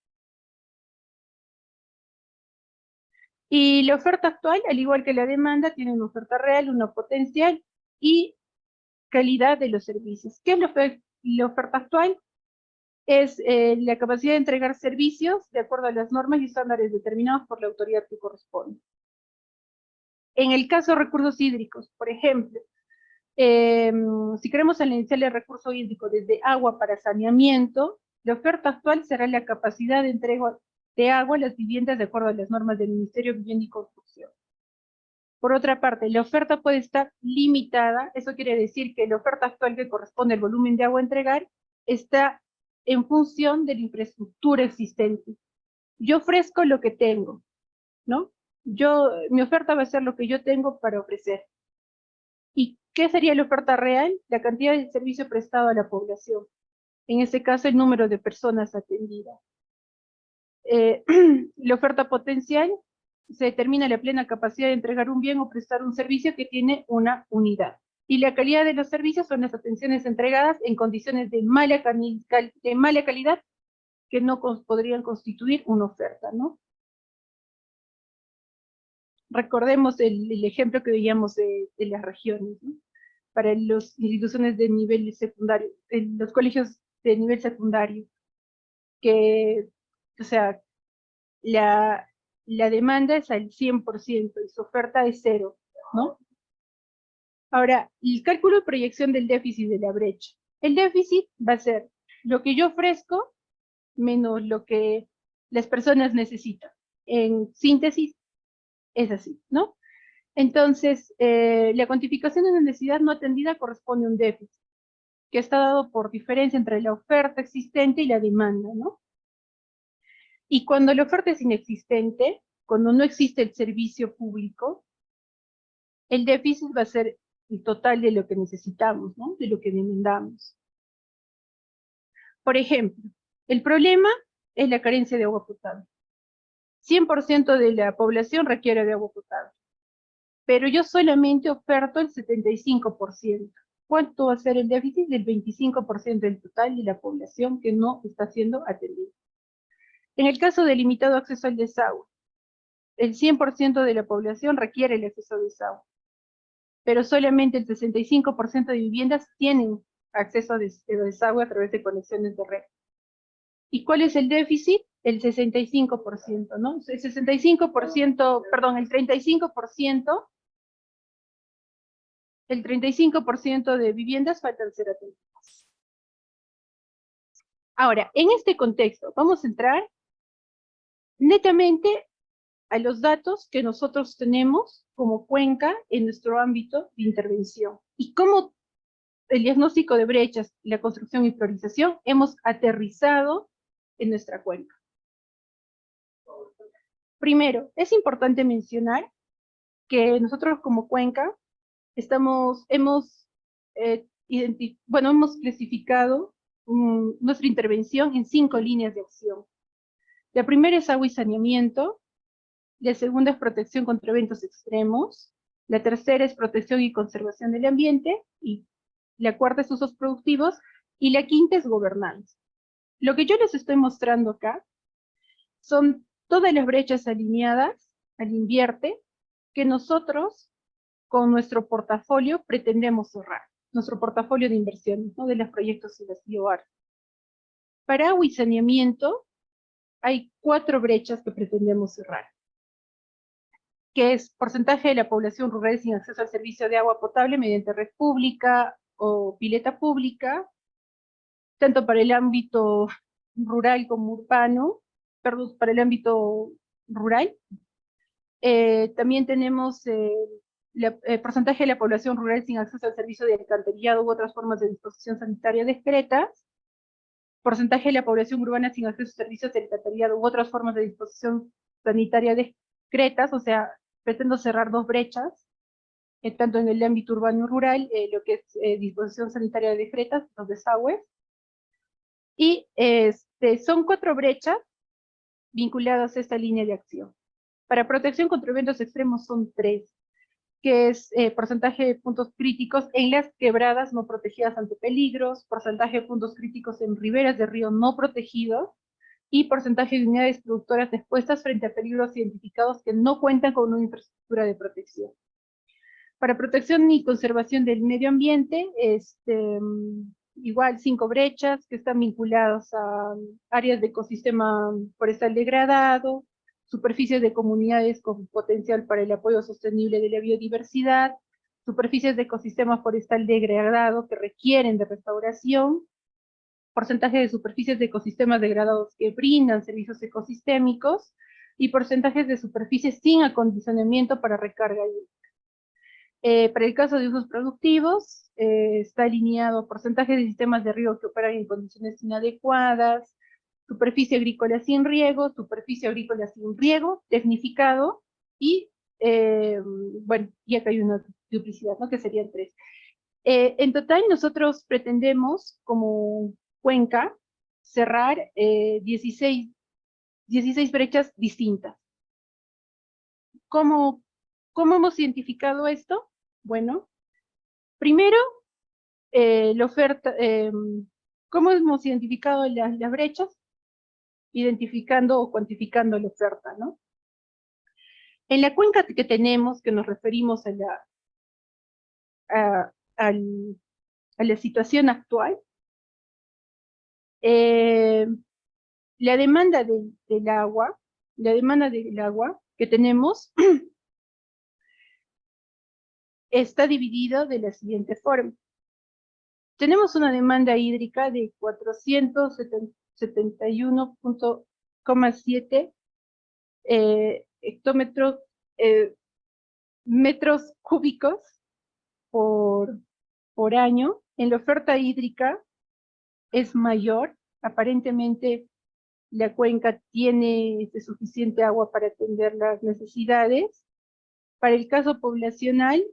Y la oferta actual, al igual que la demanda, tiene una oferta real, una potencial, y calidad de los servicios. ¿Qué es la oferta actual? Es la capacidad de entregar servicios de acuerdo a las normas y estándares determinados por la autoridad que corresponde. En el caso de recursos hídricos, por ejemplo, si queremos analizar el recurso hídrico desde agua para saneamiento, la oferta actual será la capacidad de entrega de agua a las viviendas de acuerdo a las normas del Ministerio de Vivienda y Construcción. Por otra parte, la oferta puede estar limitada, eso quiere decir que la oferta actual que corresponde al volumen de agua a entregar está en función de la infraestructura existente. Yo ofrezco lo que tengo, ¿no? Mi oferta va a ser lo que yo tengo para ofrecer. ¿Y qué sería la oferta real? La cantidad de servicio prestado a la población. En este caso, el número de personas atendidas. La oferta potencial se determina la plena capacidad de entregar un bien o prestar un servicio que tiene una unidad. Y la calidad de los servicios son las atenciones entregadas en condiciones de mala calidad que no podrían constituir una oferta, ¿no? Recordemos el ejemplo que veíamos de las regiones, ¿no? Para las instituciones de nivel secundario, en los colegios de nivel secundario, que, o sea, la demanda es al 100% y su oferta es 0, ¿no? Ahora, el cálculo de proyección del déficit de la brecha. El déficit va a ser lo que yo ofrezco menos lo que las personas necesitan. En síntesis, es así, ¿no? Entonces, la cuantificación de una necesidad no atendida corresponde a un déficit, que está dado por diferencia entre la oferta existente y la demanda, ¿no? Y cuando la oferta es inexistente, cuando no existe el servicio público, el déficit va a ser el total de lo que necesitamos, ¿no? De lo que demandamos. Por ejemplo, el problema es la carencia de agua potable. 100% de la población requiere de agua potable, pero yo solamente oferto el 75%. ¿Cuánto va a ser el déficit? Del 25% del total de la población que no está siendo atendida. En el caso del limitado acceso al desagüe, el 100% de la población requiere el acceso al desagüe, pero solamente el 65% de viviendas tienen acceso a desagüe a través de conexiones de red. ¿Y cuál es el déficit? El 65%, ¿no? El 65%, perdón, el 35% de viviendas faltan ser atendidas. Ahora, en este contexto, vamos a entrar netamente a los datos que nosotros tenemos como cuenca en nuestro ámbito de intervención y cómo el diagnóstico de brechas, la construcción y priorización hemos aterrizado en nuestra cuenca. Primero, es importante mencionar que nosotros como cuenca hemos clasificado nuestra intervención en 5 líneas de acción. La primera es agua y saneamiento, la segunda es protección contra eventos extremos, la tercera es protección y conservación del ambiente, y la cuarta es usos productivos, y la quinta es gobernanza. Lo que yo les estoy mostrando acá son todas las brechas alineadas al invierte que nosotros con nuestro portafolio pretendemos cerrar, nuestro portafolio de inversiones, ¿no? De los proyectos y las IOR. Para agua y saneamiento hay 4 brechas que pretendemos cerrar, que es porcentaje de la población rural sin acceso al servicio de agua potable mediante red pública o pileta pública, tanto para el ámbito rural como urbano, perdón, para el ámbito rural. También tenemos el porcentaje de la población rural sin acceso al servicio de alcantarillado u otras formas de disposición sanitaria discretas, porcentaje de la población urbana sin acceso a servicios de alcantarillado u otras formas de disposición sanitaria discretas, o sea, pretendo cerrar 2 brechas, tanto en el ámbito urbano y rural, lo que es disposición sanitaria discretas, los desagües, y son 4 brechas vinculadas a esta línea de acción. Para protección contra eventos extremos son 3, que es porcentaje de puntos críticos en las quebradas no protegidas ante peligros, porcentaje de puntos críticos en riberas de río no protegidos, y porcentaje de unidades productoras expuestas frente a peligros identificados que no cuentan con una infraestructura de protección. Para protección y conservación del medio ambiente, igual 5 brechas que están vinculadas a áreas de ecosistema forestal degradado, superficies de comunidades con potencial para el apoyo sostenible de la biodiversidad, superficies de ecosistema forestal degradado que requieren de restauración, porcentaje de superficies de ecosistemas degradados que brindan servicios ecosistémicos, y porcentajes de superficies sin acondicionamiento para recarga hídrica. Para el caso de usos productivos, está alineado porcentaje de sistemas de riego que operan en condiciones inadecuadas, superficie agrícola sin riego, tecnificado, y, bueno, y acá hay una duplicidad, ¿no? Que serían 3. En total, nosotros pretendemos, como cuenca, cerrar 16 brechas distintas. ¿Cómo hemos identificado esto? Bueno, primero, la oferta, ¿cómo hemos identificado las brechas? Identificando o cuantificando la oferta, ¿no? En la cuenca que tenemos, que nos referimos a la situación actual, la demanda del agua que tenemos está dividida de la siguiente forma. Tenemos una demanda hídrica de 471,7 hectómetros, metros cúbicos por año. En la oferta hídrica es mayor. Aparentemente la cuenca tiene suficiente agua para atender las necesidades. Para el caso poblacional,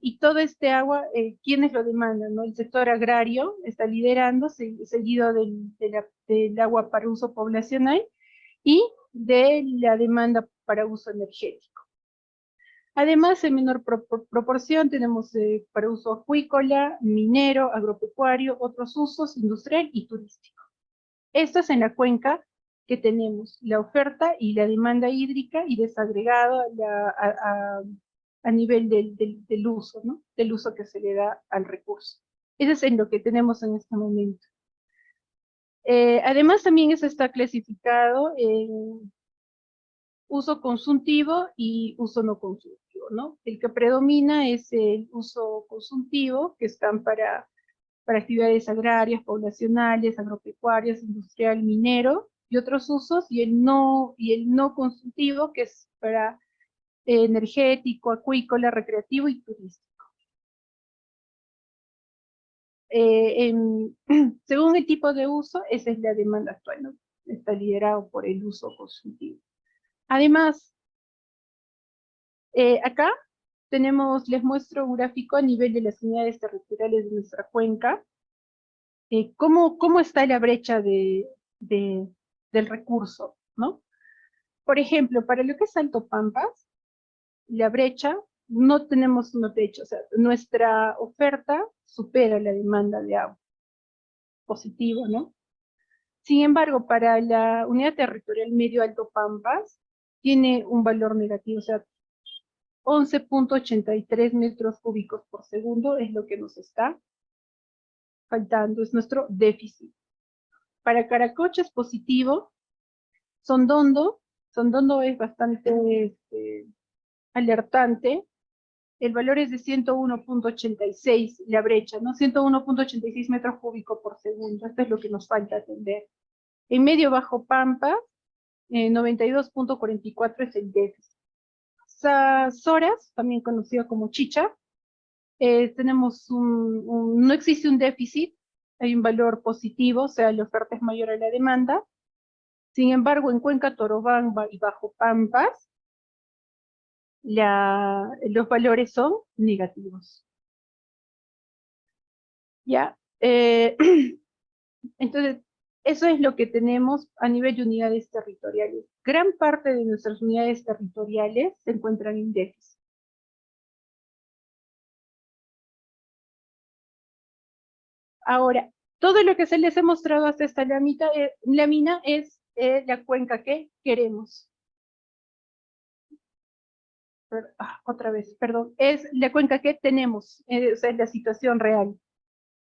y todo este agua, ¿quiénes lo demandan? ¿No? El sector agrario está liderando, seguido del agua para uso poblacional y de la demanda para uso energético. Además, en menor proporción tenemos para uso acuícola, minero, agropecuario, otros usos, industrial y turístico. Esto es en la cuenca que tenemos la oferta y la demanda hídrica, y desagregado a nivel del uso, ¿no? Del uso que se le da al recurso. Eso es en lo que tenemos en este momento. Además, también eso está clasificado en uso consultivo y uso no consultivo, ¿no? El que predomina es el uso consultivo, que están para actividades agrarias, poblacionales, agropecuarias, industrial, minero, y otros usos, y el no consultivo, que es para energético, acuícola, recreativo y turístico. Según el tipo de uso, esa es la demanda actual, ¿no? Está liderado por el uso consultivo. Además, acá les muestro un gráfico a nivel de las unidades territoriales de nuestra cuenca. ¿Cómo está la brecha del recurso, ¿no? Por ejemplo, para lo que es Alto Pampas, la brecha, no tenemos una brecha, o sea, nuestra oferta supera la demanda de agua. Positivo, ¿no? Sin embargo, para la unidad territorial Medio Alto Pampas, tiene un valor negativo, o sea, 11.83 metros cúbicos por segundo es lo que nos está faltando, es nuestro déficit. Para Caracocha es positivo. Sondondo es bastante alertante. El valor es de 101.86, la brecha, ¿no? 101.86 metros cúbicos por segundo. Esto es lo que nos falta atender. En Medio Bajo Pampa, 92.44 es el déficit. Soras, también conocido como Chicha, tenemos no existe un déficit, hay un valor positivo, o sea, la oferta es mayor a la demanda. Sin embargo, en Cuenca, Torobamba y Bajo Pampas, los valores son negativos. ¿Ya? Entonces, eso es lo que tenemos a nivel de unidades territoriales. Gran parte de nuestras unidades territoriales se encuentran en déficit. Ahora, todo lo que se les ha mostrado hasta esta lámina es la cuenca que queremos. otra vez, perdón, es la cuenca que tenemos, o sea, es la situación real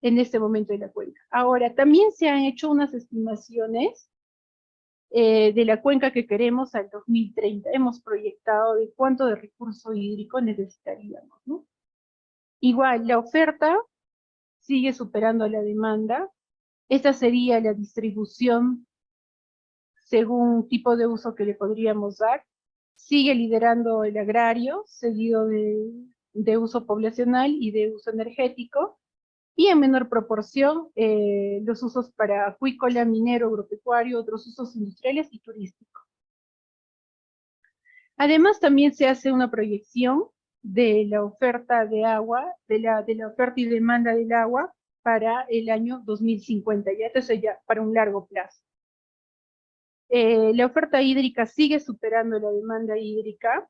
en este momento de la cuenca. Ahora, también se han hecho unas estimaciones de la cuenca que queremos al 2030. Hemos proyectado de cuánto de recurso hídrico necesitaríamos, ¿no? Igual, la oferta sigue superando la demanda. Esta sería la distribución según tipo de uso que le podríamos dar. Sigue liderando el agrario, seguido de uso poblacional y de uso energético, y en menor proporción los usos para acuícola, minero, agropecuario, otros usos industriales y turísticos. Además, también se hace una proyección de la oferta de agua, de la oferta y demanda del agua para el año 2050, ya entonces ya para un largo plazo. La oferta hídrica sigue superando la demanda hídrica.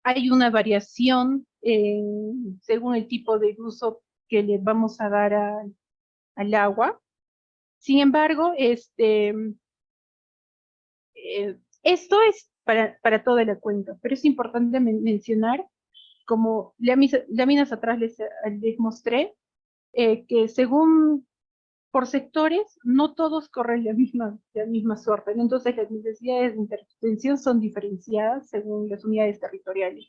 Hay una variación según el tipo de uso que le vamos a dar al agua. Sin embargo, esto es para toda la cuenca, pero es importante mencionar, como láminas atrás les mostré, que según por sectores, no todos corren la misma suerte, ¿no? Entonces las necesidades de intervención son diferenciadas según las unidades territoriales.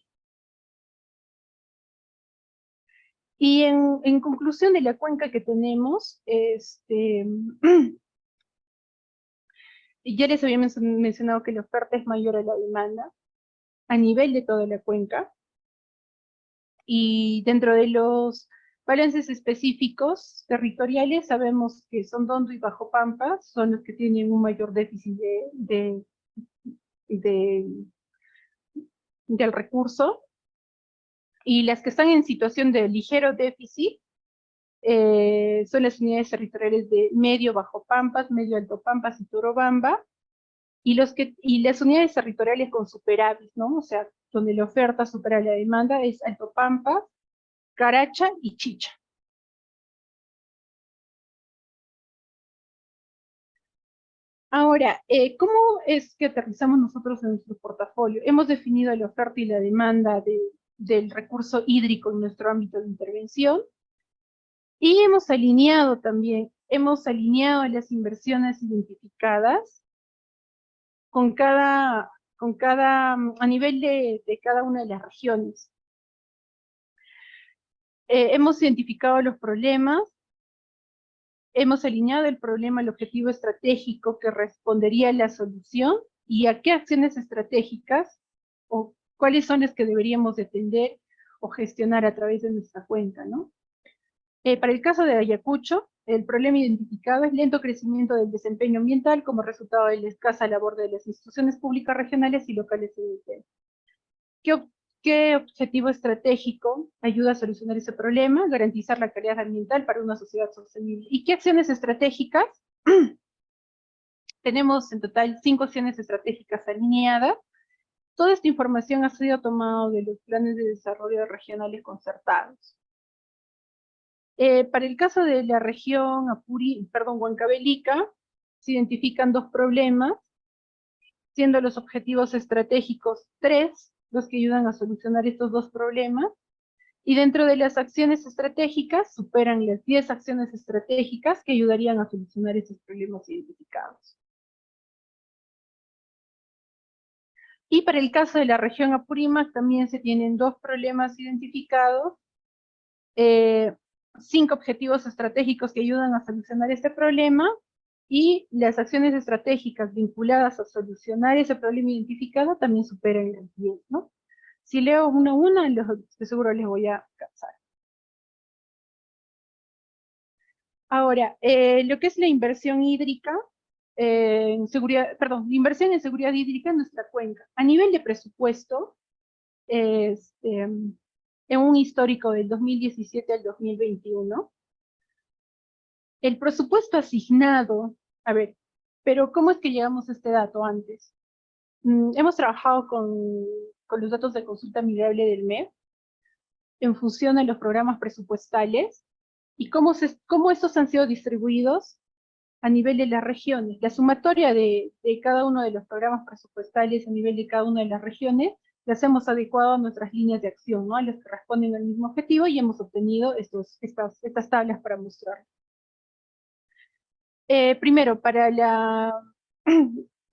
Y en conclusión de la cuenca que tenemos, ya les había mencionado que la oferta es mayor a la demanda a nivel de toda la cuenca, y dentro de los balances específicos territoriales sabemos que Sondondo y Bajo Pampas son los que tienen un mayor déficit del recurso, y las que están en situación de ligero déficit son las unidades territoriales de Medio Bajo Pampas, Medio Alto Pampas y Torobamba, y las unidades territoriales con superávit, ¿no? O sea, donde la oferta supera la demanda es Alto Pampas, Caracha y Chicha. Ahora, ¿cómo es que aterrizamos nosotros en nuestro portafolio? Hemos definido la oferta y la demanda del recurso hídrico en nuestro ámbito de intervención, y hemos alineado las inversiones identificadas a nivel de cada una de las regiones. Hemos identificado los problemas, hemos alineado el problema al objetivo estratégico que respondería a la solución, y a qué acciones estratégicas o cuáles son las que deberíamos atender o gestionar a través de nuestra cuenca, ¿no? Para el caso de Ayacucho, el problema identificado es lento crecimiento del desempeño ambiental como resultado de la escasa labor de las instituciones públicas regionales y locales en el tema. ¿Qué objetivo estratégico ayuda a solucionar ese problema? Garantizar la calidad ambiental para una sociedad sostenible. ¿Y qué acciones estratégicas? Tenemos en total 5 acciones estratégicas alineadas. Toda esta información ha sido tomada de los planes de desarrollo regionales concertados. Para el caso de la región Huancavelica, se identifican 2 problemas, siendo los objetivos estratégicos 3 los que ayudan a solucionar estos 2 problemas, y dentro de las acciones estratégicas superan las 10 acciones estratégicas que ayudarían a solucionar esos problemas identificados. Y para el caso de la región Apurímac también se tienen 2 problemas identificados, 5 objetivos estratégicos que ayudan a solucionar este problema, y las acciones estratégicas vinculadas a solucionar ese problema identificado también superan las 10, ¿no? Si leo una a una, de seguro les voy a cansar. Ahora, lo que es la inversión hídrica, la inversión en seguridad hídrica en nuestra cuenca. A nivel de presupuesto, en un histórico del 2017 al 2021, el presupuesto asignado, pero ¿cómo es que llegamos a este dato antes? Hemos trabajado con los datos de consulta amigable del MEF en función de los programas presupuestales y cómo estos han sido distribuidos a nivel de las regiones. La sumatoria de cada uno de los programas presupuestales a nivel de cada una de las regiones las hemos adecuado a nuestras líneas de acción, ¿no? A las que responden al mismo objetivo y hemos obtenido estas tablas para mostrar. Primero, para la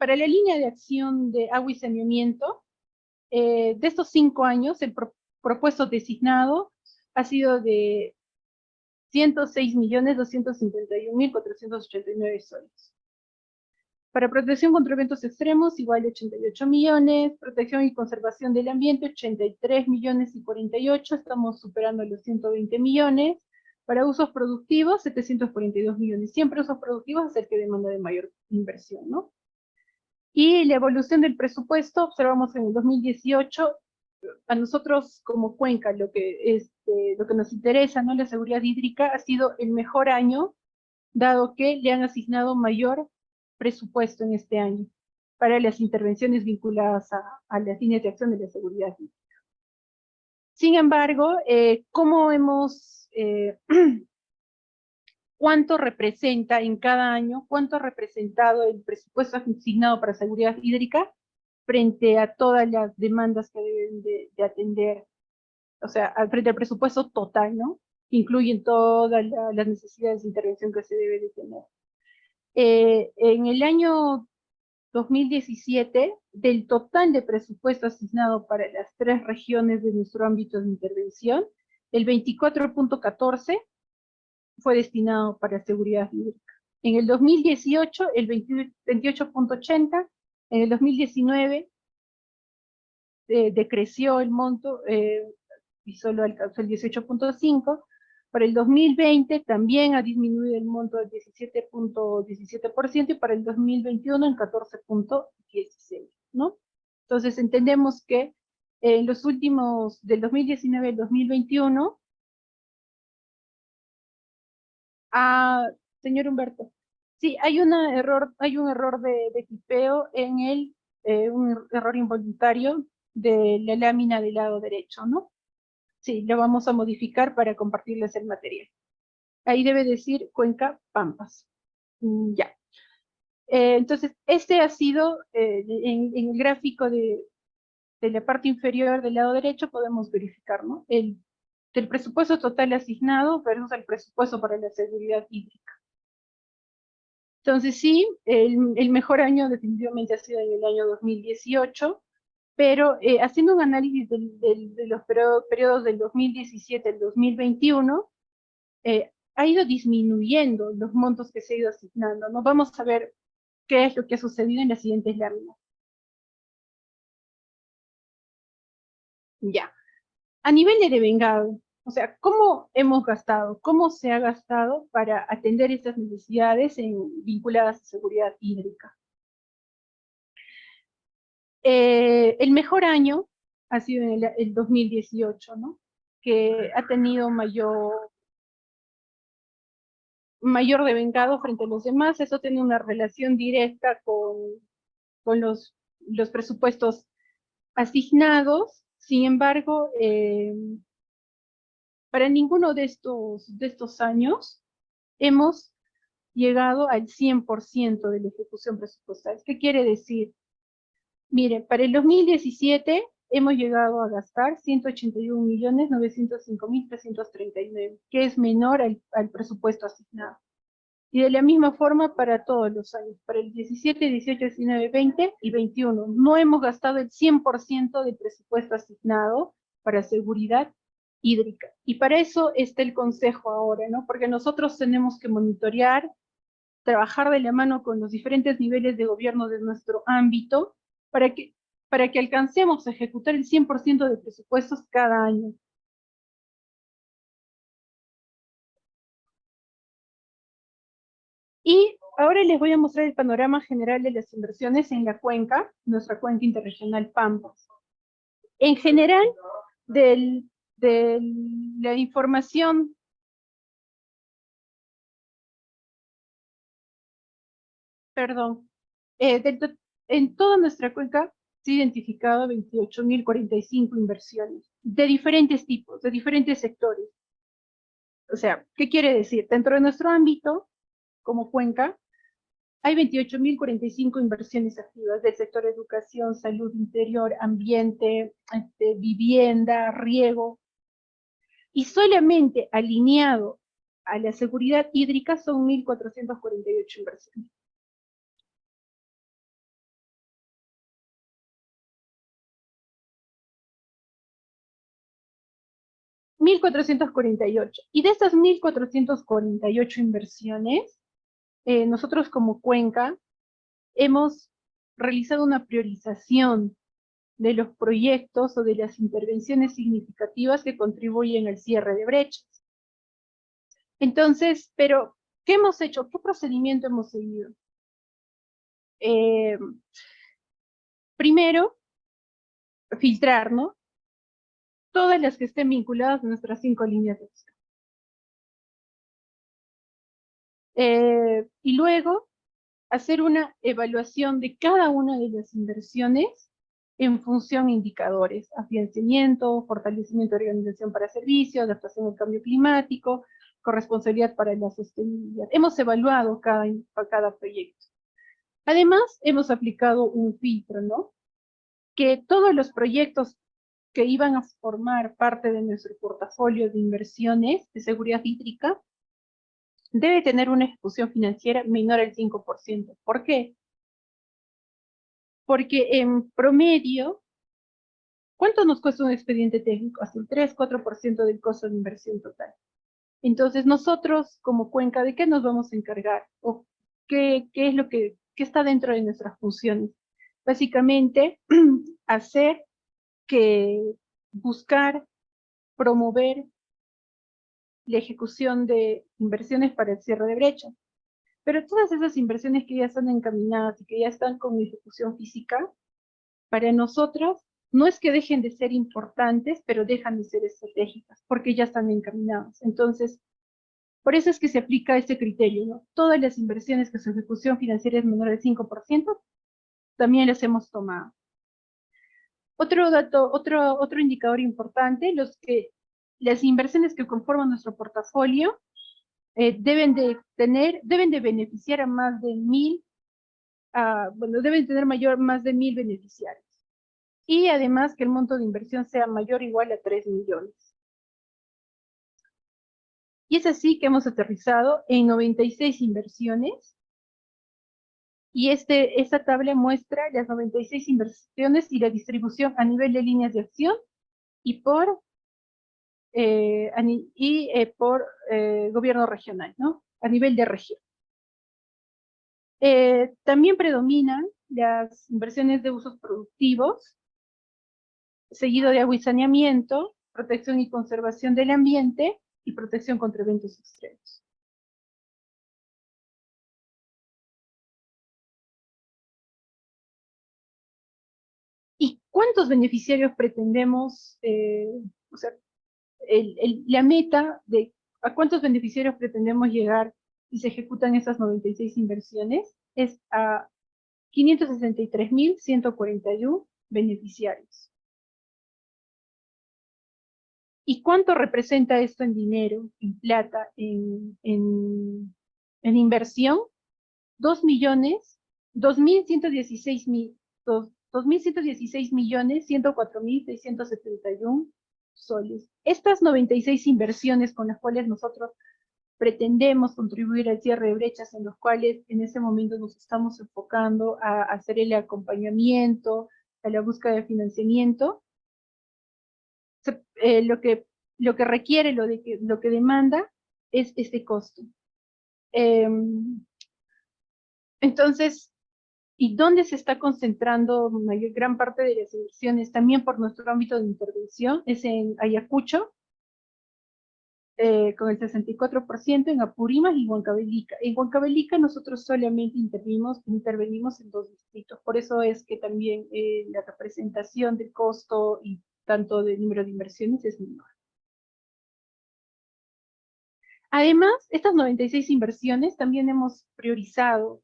línea de acción de agua y saneamiento, de estos 5 años, el propuesto designado ha sido de 106.251.489 soles. Para protección contra eventos extremos, igual 88 millones, protección y conservación del ambiente, 83.048, estamos superando los 120 millones, para usos productivos, 742 millones, siempre usos productivos es el que demanda de mayor inversión, ¿no? Y la evolución del presupuesto, observamos en el 2018, a nosotros como Cuenca, lo que nos interesa, ¿no? La seguridad hídrica ha sido el mejor año, dado que le han asignado mayor presupuesto en este año para las intervenciones vinculadas a las líneas de acción de la seguridad hídrica. Sin embargo, ¿cuánto representa en cada año, cuánto ha representado el presupuesto asignado para seguridad hídrica frente a todas las demandas que deben de atender? O sea, frente al presupuesto total, ¿no? Incluyen todas las necesidades de intervención que se debe de tener. En el año 2017, del total de presupuesto asignado para las 3 regiones de nuestro ámbito de intervención, el 24.14 fue destinado para seguridad hídrica. En el 2018, el 28.80, en el 2019 decreció el monto y solo alcanzó el 18.5, para el 2020 también ha disminuido el monto del 17.17% y para el 2021 en 14.16, ¿no? Entonces entendemos que en los últimos, del 2019 al 2021, señor Humberto, sí, hay un error de tipeo en un error involuntario de la lámina del lado derecho, ¿no? Sí, lo vamos a modificar para compartirles el material. Ahí debe decir Cuenca Pampas. Ya. Entonces, este ha sido, en el gráfico de la parte inferior del lado derecho, podemos verificar, ¿no? El presupuesto total asignado versus el presupuesto para la seguridad hídrica. Entonces, sí, el mejor año definitivamente ha sido en el año 2018, pero haciendo un análisis de los periodos del 2017 al 2021, ha ido disminuyendo los montos que se ha ido asignando, ¿no? Vamos a ver qué es lo que ha sucedido en las siguientes láminas. Ya. A nivel de devengado, o sea, ¿cómo hemos gastado? ¿Cómo se ha gastado para atender estas necesidades vinculadas a seguridad hídrica? El mejor año ha sido en el 2018, ¿no? Que ha tenido mayor devengado frente a los demás. Eso tiene una relación directa con los presupuestos asignados. Sin embargo, para ninguno de estos años hemos llegado al 100% de la ejecución presupuestal. ¿Qué quiere decir? Mire, para el 2017 hemos llegado a gastar 181.905.339, que es menor al presupuesto asignado. Y de la misma forma para todos los años, para el 17, 18, 19, 20 y 21. No hemos gastado el 100% del presupuesto asignado para seguridad hídrica. Y para eso está el consejo ahora, ¿no? Porque nosotros tenemos que monitorear, trabajar de la mano con los diferentes niveles de gobierno de nuestro ámbito para que alcancemos a ejecutar el 100% de presupuestos cada año. Y ahora les voy a mostrar el panorama general de las inversiones en la cuenca, nuestra cuenca interregional Pampas. En general, de la información en toda nuestra cuenca se ha identificado 28.045 inversiones de diferentes tipos, de diferentes sectores. O sea, ¿qué quiere decir? Dentro de nuestro ámbito, como cuenca, Hay 28.045 inversiones activas del sector educación, salud interior, ambiente, vivienda, riego, y solamente alineado a la seguridad hídrica son 1.448 inversiones. Y de estas 1.448 inversiones, nosotros como Cuenca hemos realizado una priorización de los proyectos o de las intervenciones significativas que contribuyen al cierre de brechas. Entonces, pero, ¿qué hemos hecho? ¿Qué procedimiento hemos seguido? Primero, filtrar, ¿no? Todas las que estén vinculadas a nuestras 5 líneas de acción. Y luego, hacer una evaluación de cada una de las inversiones en función de indicadores: financiamiento, fortalecimiento de organización para servicios, adaptación al cambio climático, corresponsabilidad para la sostenibilidad. Hemos evaluado cada proyecto. Además, hemos aplicado un filtro, ¿no? Que todos los proyectos que iban a formar parte de nuestro portafolio de inversiones de seguridad hídrica debe tener una ejecución financiera menor al 5%. ¿Por qué? Porque en promedio, ¿cuánto nos cuesta un expediente técnico? Hasta el 3-4% del costo de inversión total. Entonces, nosotros, como Cuenca, ¿de qué nos vamos a encargar? ¿O qué es lo que está dentro de nuestras funciones? Básicamente, buscar, promover la ejecución de inversiones para el cierre de brechas. Pero todas esas inversiones que ya están encaminadas y que ya están con ejecución física, para nosotros no es que dejen de ser importantes, pero dejan de ser estratégicas, porque ya están encaminadas. Entonces, por eso es que se aplica este criterio, ¿no? Todas las inversiones que su ejecución financiera es menor al 5%, también las hemos tomado. Otro dato, otro indicador importante: las inversiones que conforman nuestro portafolio deben de beneficiar a más de 1.000, deben tener más de 1.000 beneficiarios. Y además que el monto de inversión sea mayor o igual a 3 millones. Y es así que hemos aterrizado en 96 inversiones. Y esta tabla muestra las 96 inversiones y la distribución a nivel de líneas de acción y por gobierno regional, ¿no? A nivel de región. También predominan las inversiones de usos productivos, seguido de agua y saneamiento, protección y conservación del ambiente y protección contra eventos extremos. ¿Y cuántos beneficiarios pretendemos, o sea, la meta de a cuántos beneficiarios pretendemos llegar si se ejecutan esas 96 inversiones es a 563.141 beneficiarios? ¿Y cuánto representa esto en dinero, en plata, en inversión? 2.116.104.671 soles. Estas 96 inversiones con las cuales nosotros pretendemos contribuir al cierre de brechas, en los cuales en ese momento nos estamos enfocando a hacer el acompañamiento, a la búsqueda de financiamiento, lo que requiere, lo que demanda es este costo. Entonces, ¿y dónde se está concentrando gran parte de las inversiones? También por nuestro ámbito de intervención, es en Ayacucho, con el 64%, en Apurímac y Huancavelica. En Huancavelica nosotros solamente intervenimos en 2 distritos, por eso es que también la representación del costo y tanto del número de inversiones es menor. Además, estas 96 inversiones también hemos priorizado,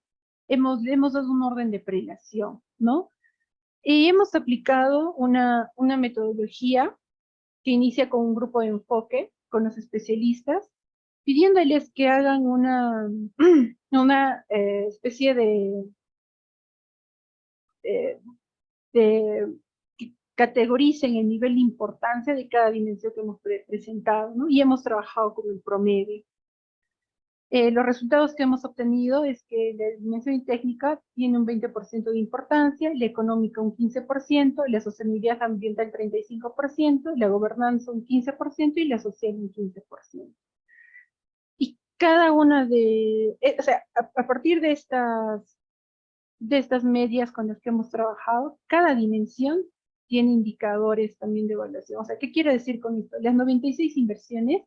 hemos dado un orden de prelación, ¿no? Y hemos aplicado una metodología que inicia con un grupo de enfoque, con los especialistas, pidiéndoles que hagan una especie eh, que categoricen el nivel de importancia de cada dimensión que hemos presentado, ¿no? Y hemos trabajado con el promedio. Los resultados que hemos obtenido es que la dimensión técnica tiene un 20% de importancia, la económica un 15%, la sostenibilidad ambiental 35%, la gobernanza un 15% y la social un 15%. Y cada una o sea, a partir de estas medias con las que hemos trabajado, cada dimensión tiene indicadores también de evaluación. O sea, ¿qué quiere decir con esto? Las 96 inversiones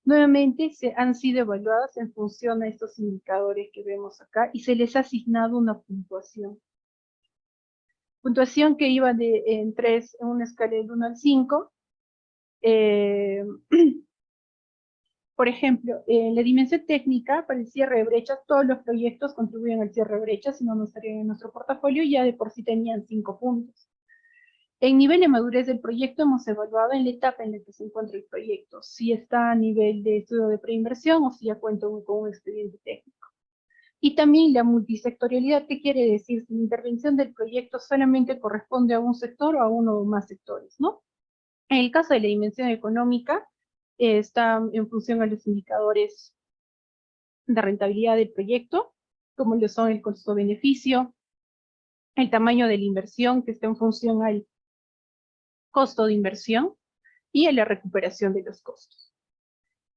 nuevamente han sido evaluadas en función a estos indicadores que vemos acá y se les ha asignado una puntuación. Puntuación que iba en una escala del 1 al 5. Por ejemplo, en la dimensión técnica, para el cierre de brechas, todos los proyectos contribuyen al cierre de brechas, si no, no estarían en nuestro portafolio, ya de por sí tenían 5 puntos. En nivel de madurez del proyecto hemos evaluado en la etapa en la que se encuentra el proyecto, si está a nivel de estudio de preinversión o si ya cuenta con un expediente técnico. Y también la multisectorialidad, ¿qué quiere decir? Si la intervención del proyecto solamente corresponde a un sector o a uno o más sectores, ¿no? En el caso de la dimensión económica, está en función a los indicadores de rentabilidad del proyecto, como lo son el costo-beneficio, el tamaño de la inversión, que está en función al costo de inversión, y a la recuperación de los costos.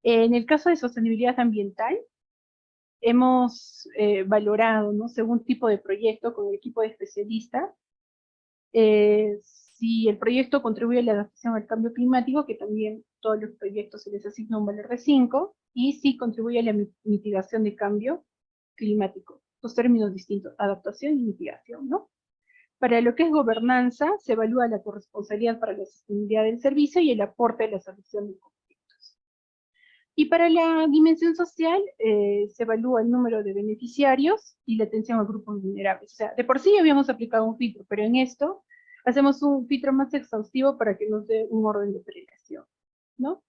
En el caso de sostenibilidad ambiental, hemos valorado, ¿no?, según tipo de proyecto, con el equipo de especialistas, si el proyecto contribuye a la adaptación al cambio climático, que también todos los proyectos se les asigna un valor de 5, y si contribuye a la mitigación de cambio climático. Dos términos distintos, adaptación y mitigación, ¿no? Para lo que es gobernanza, se evalúa la corresponsabilidad para la sostenibilidad del servicio y el aporte a la solución de conflictos. Y para la dimensión social, se evalúa el número de beneficiarios y la atención a grupos vulnerables. O sea, de por sí habíamos aplicado un filtro, pero en esto hacemos un filtro más exhaustivo para que nos dé un orden de prelación, ¿no?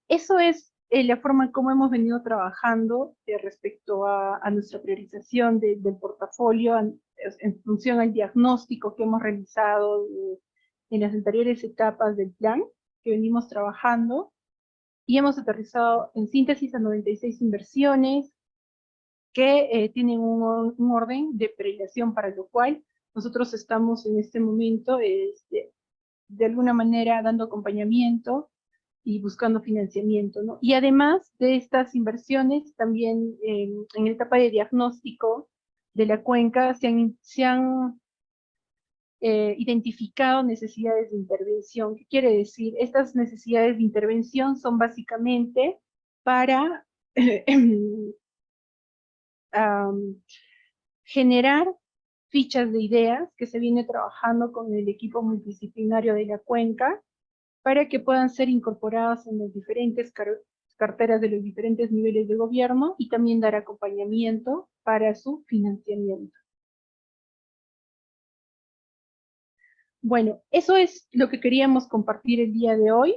Eso es la forma en cómo hemos venido trabajando respecto a nuestra priorización del portafolio en función al diagnóstico que hemos realizado en las anteriores etapas del plan que venimos trabajando, y hemos aterrizado en síntesis a 96 inversiones que tienen un orden de prelación, para lo cual nosotros estamos en este momento de alguna manera dando acompañamiento y buscando financiamiento, ¿no? Y además de estas inversiones, también en la etapa de diagnóstico de la cuenca se han identificado necesidades de intervención. ¿Qué quiere decir? Estas necesidades de intervención son básicamente para generar fichas de ideas que se viene trabajando con el equipo multidisciplinario de la cuenca, para que puedan ser incorporadas en las diferentes carteras de los diferentes niveles de gobierno, y también dar acompañamiento para su financiamiento. Bueno, eso es lo que queríamos compartir el día de hoy.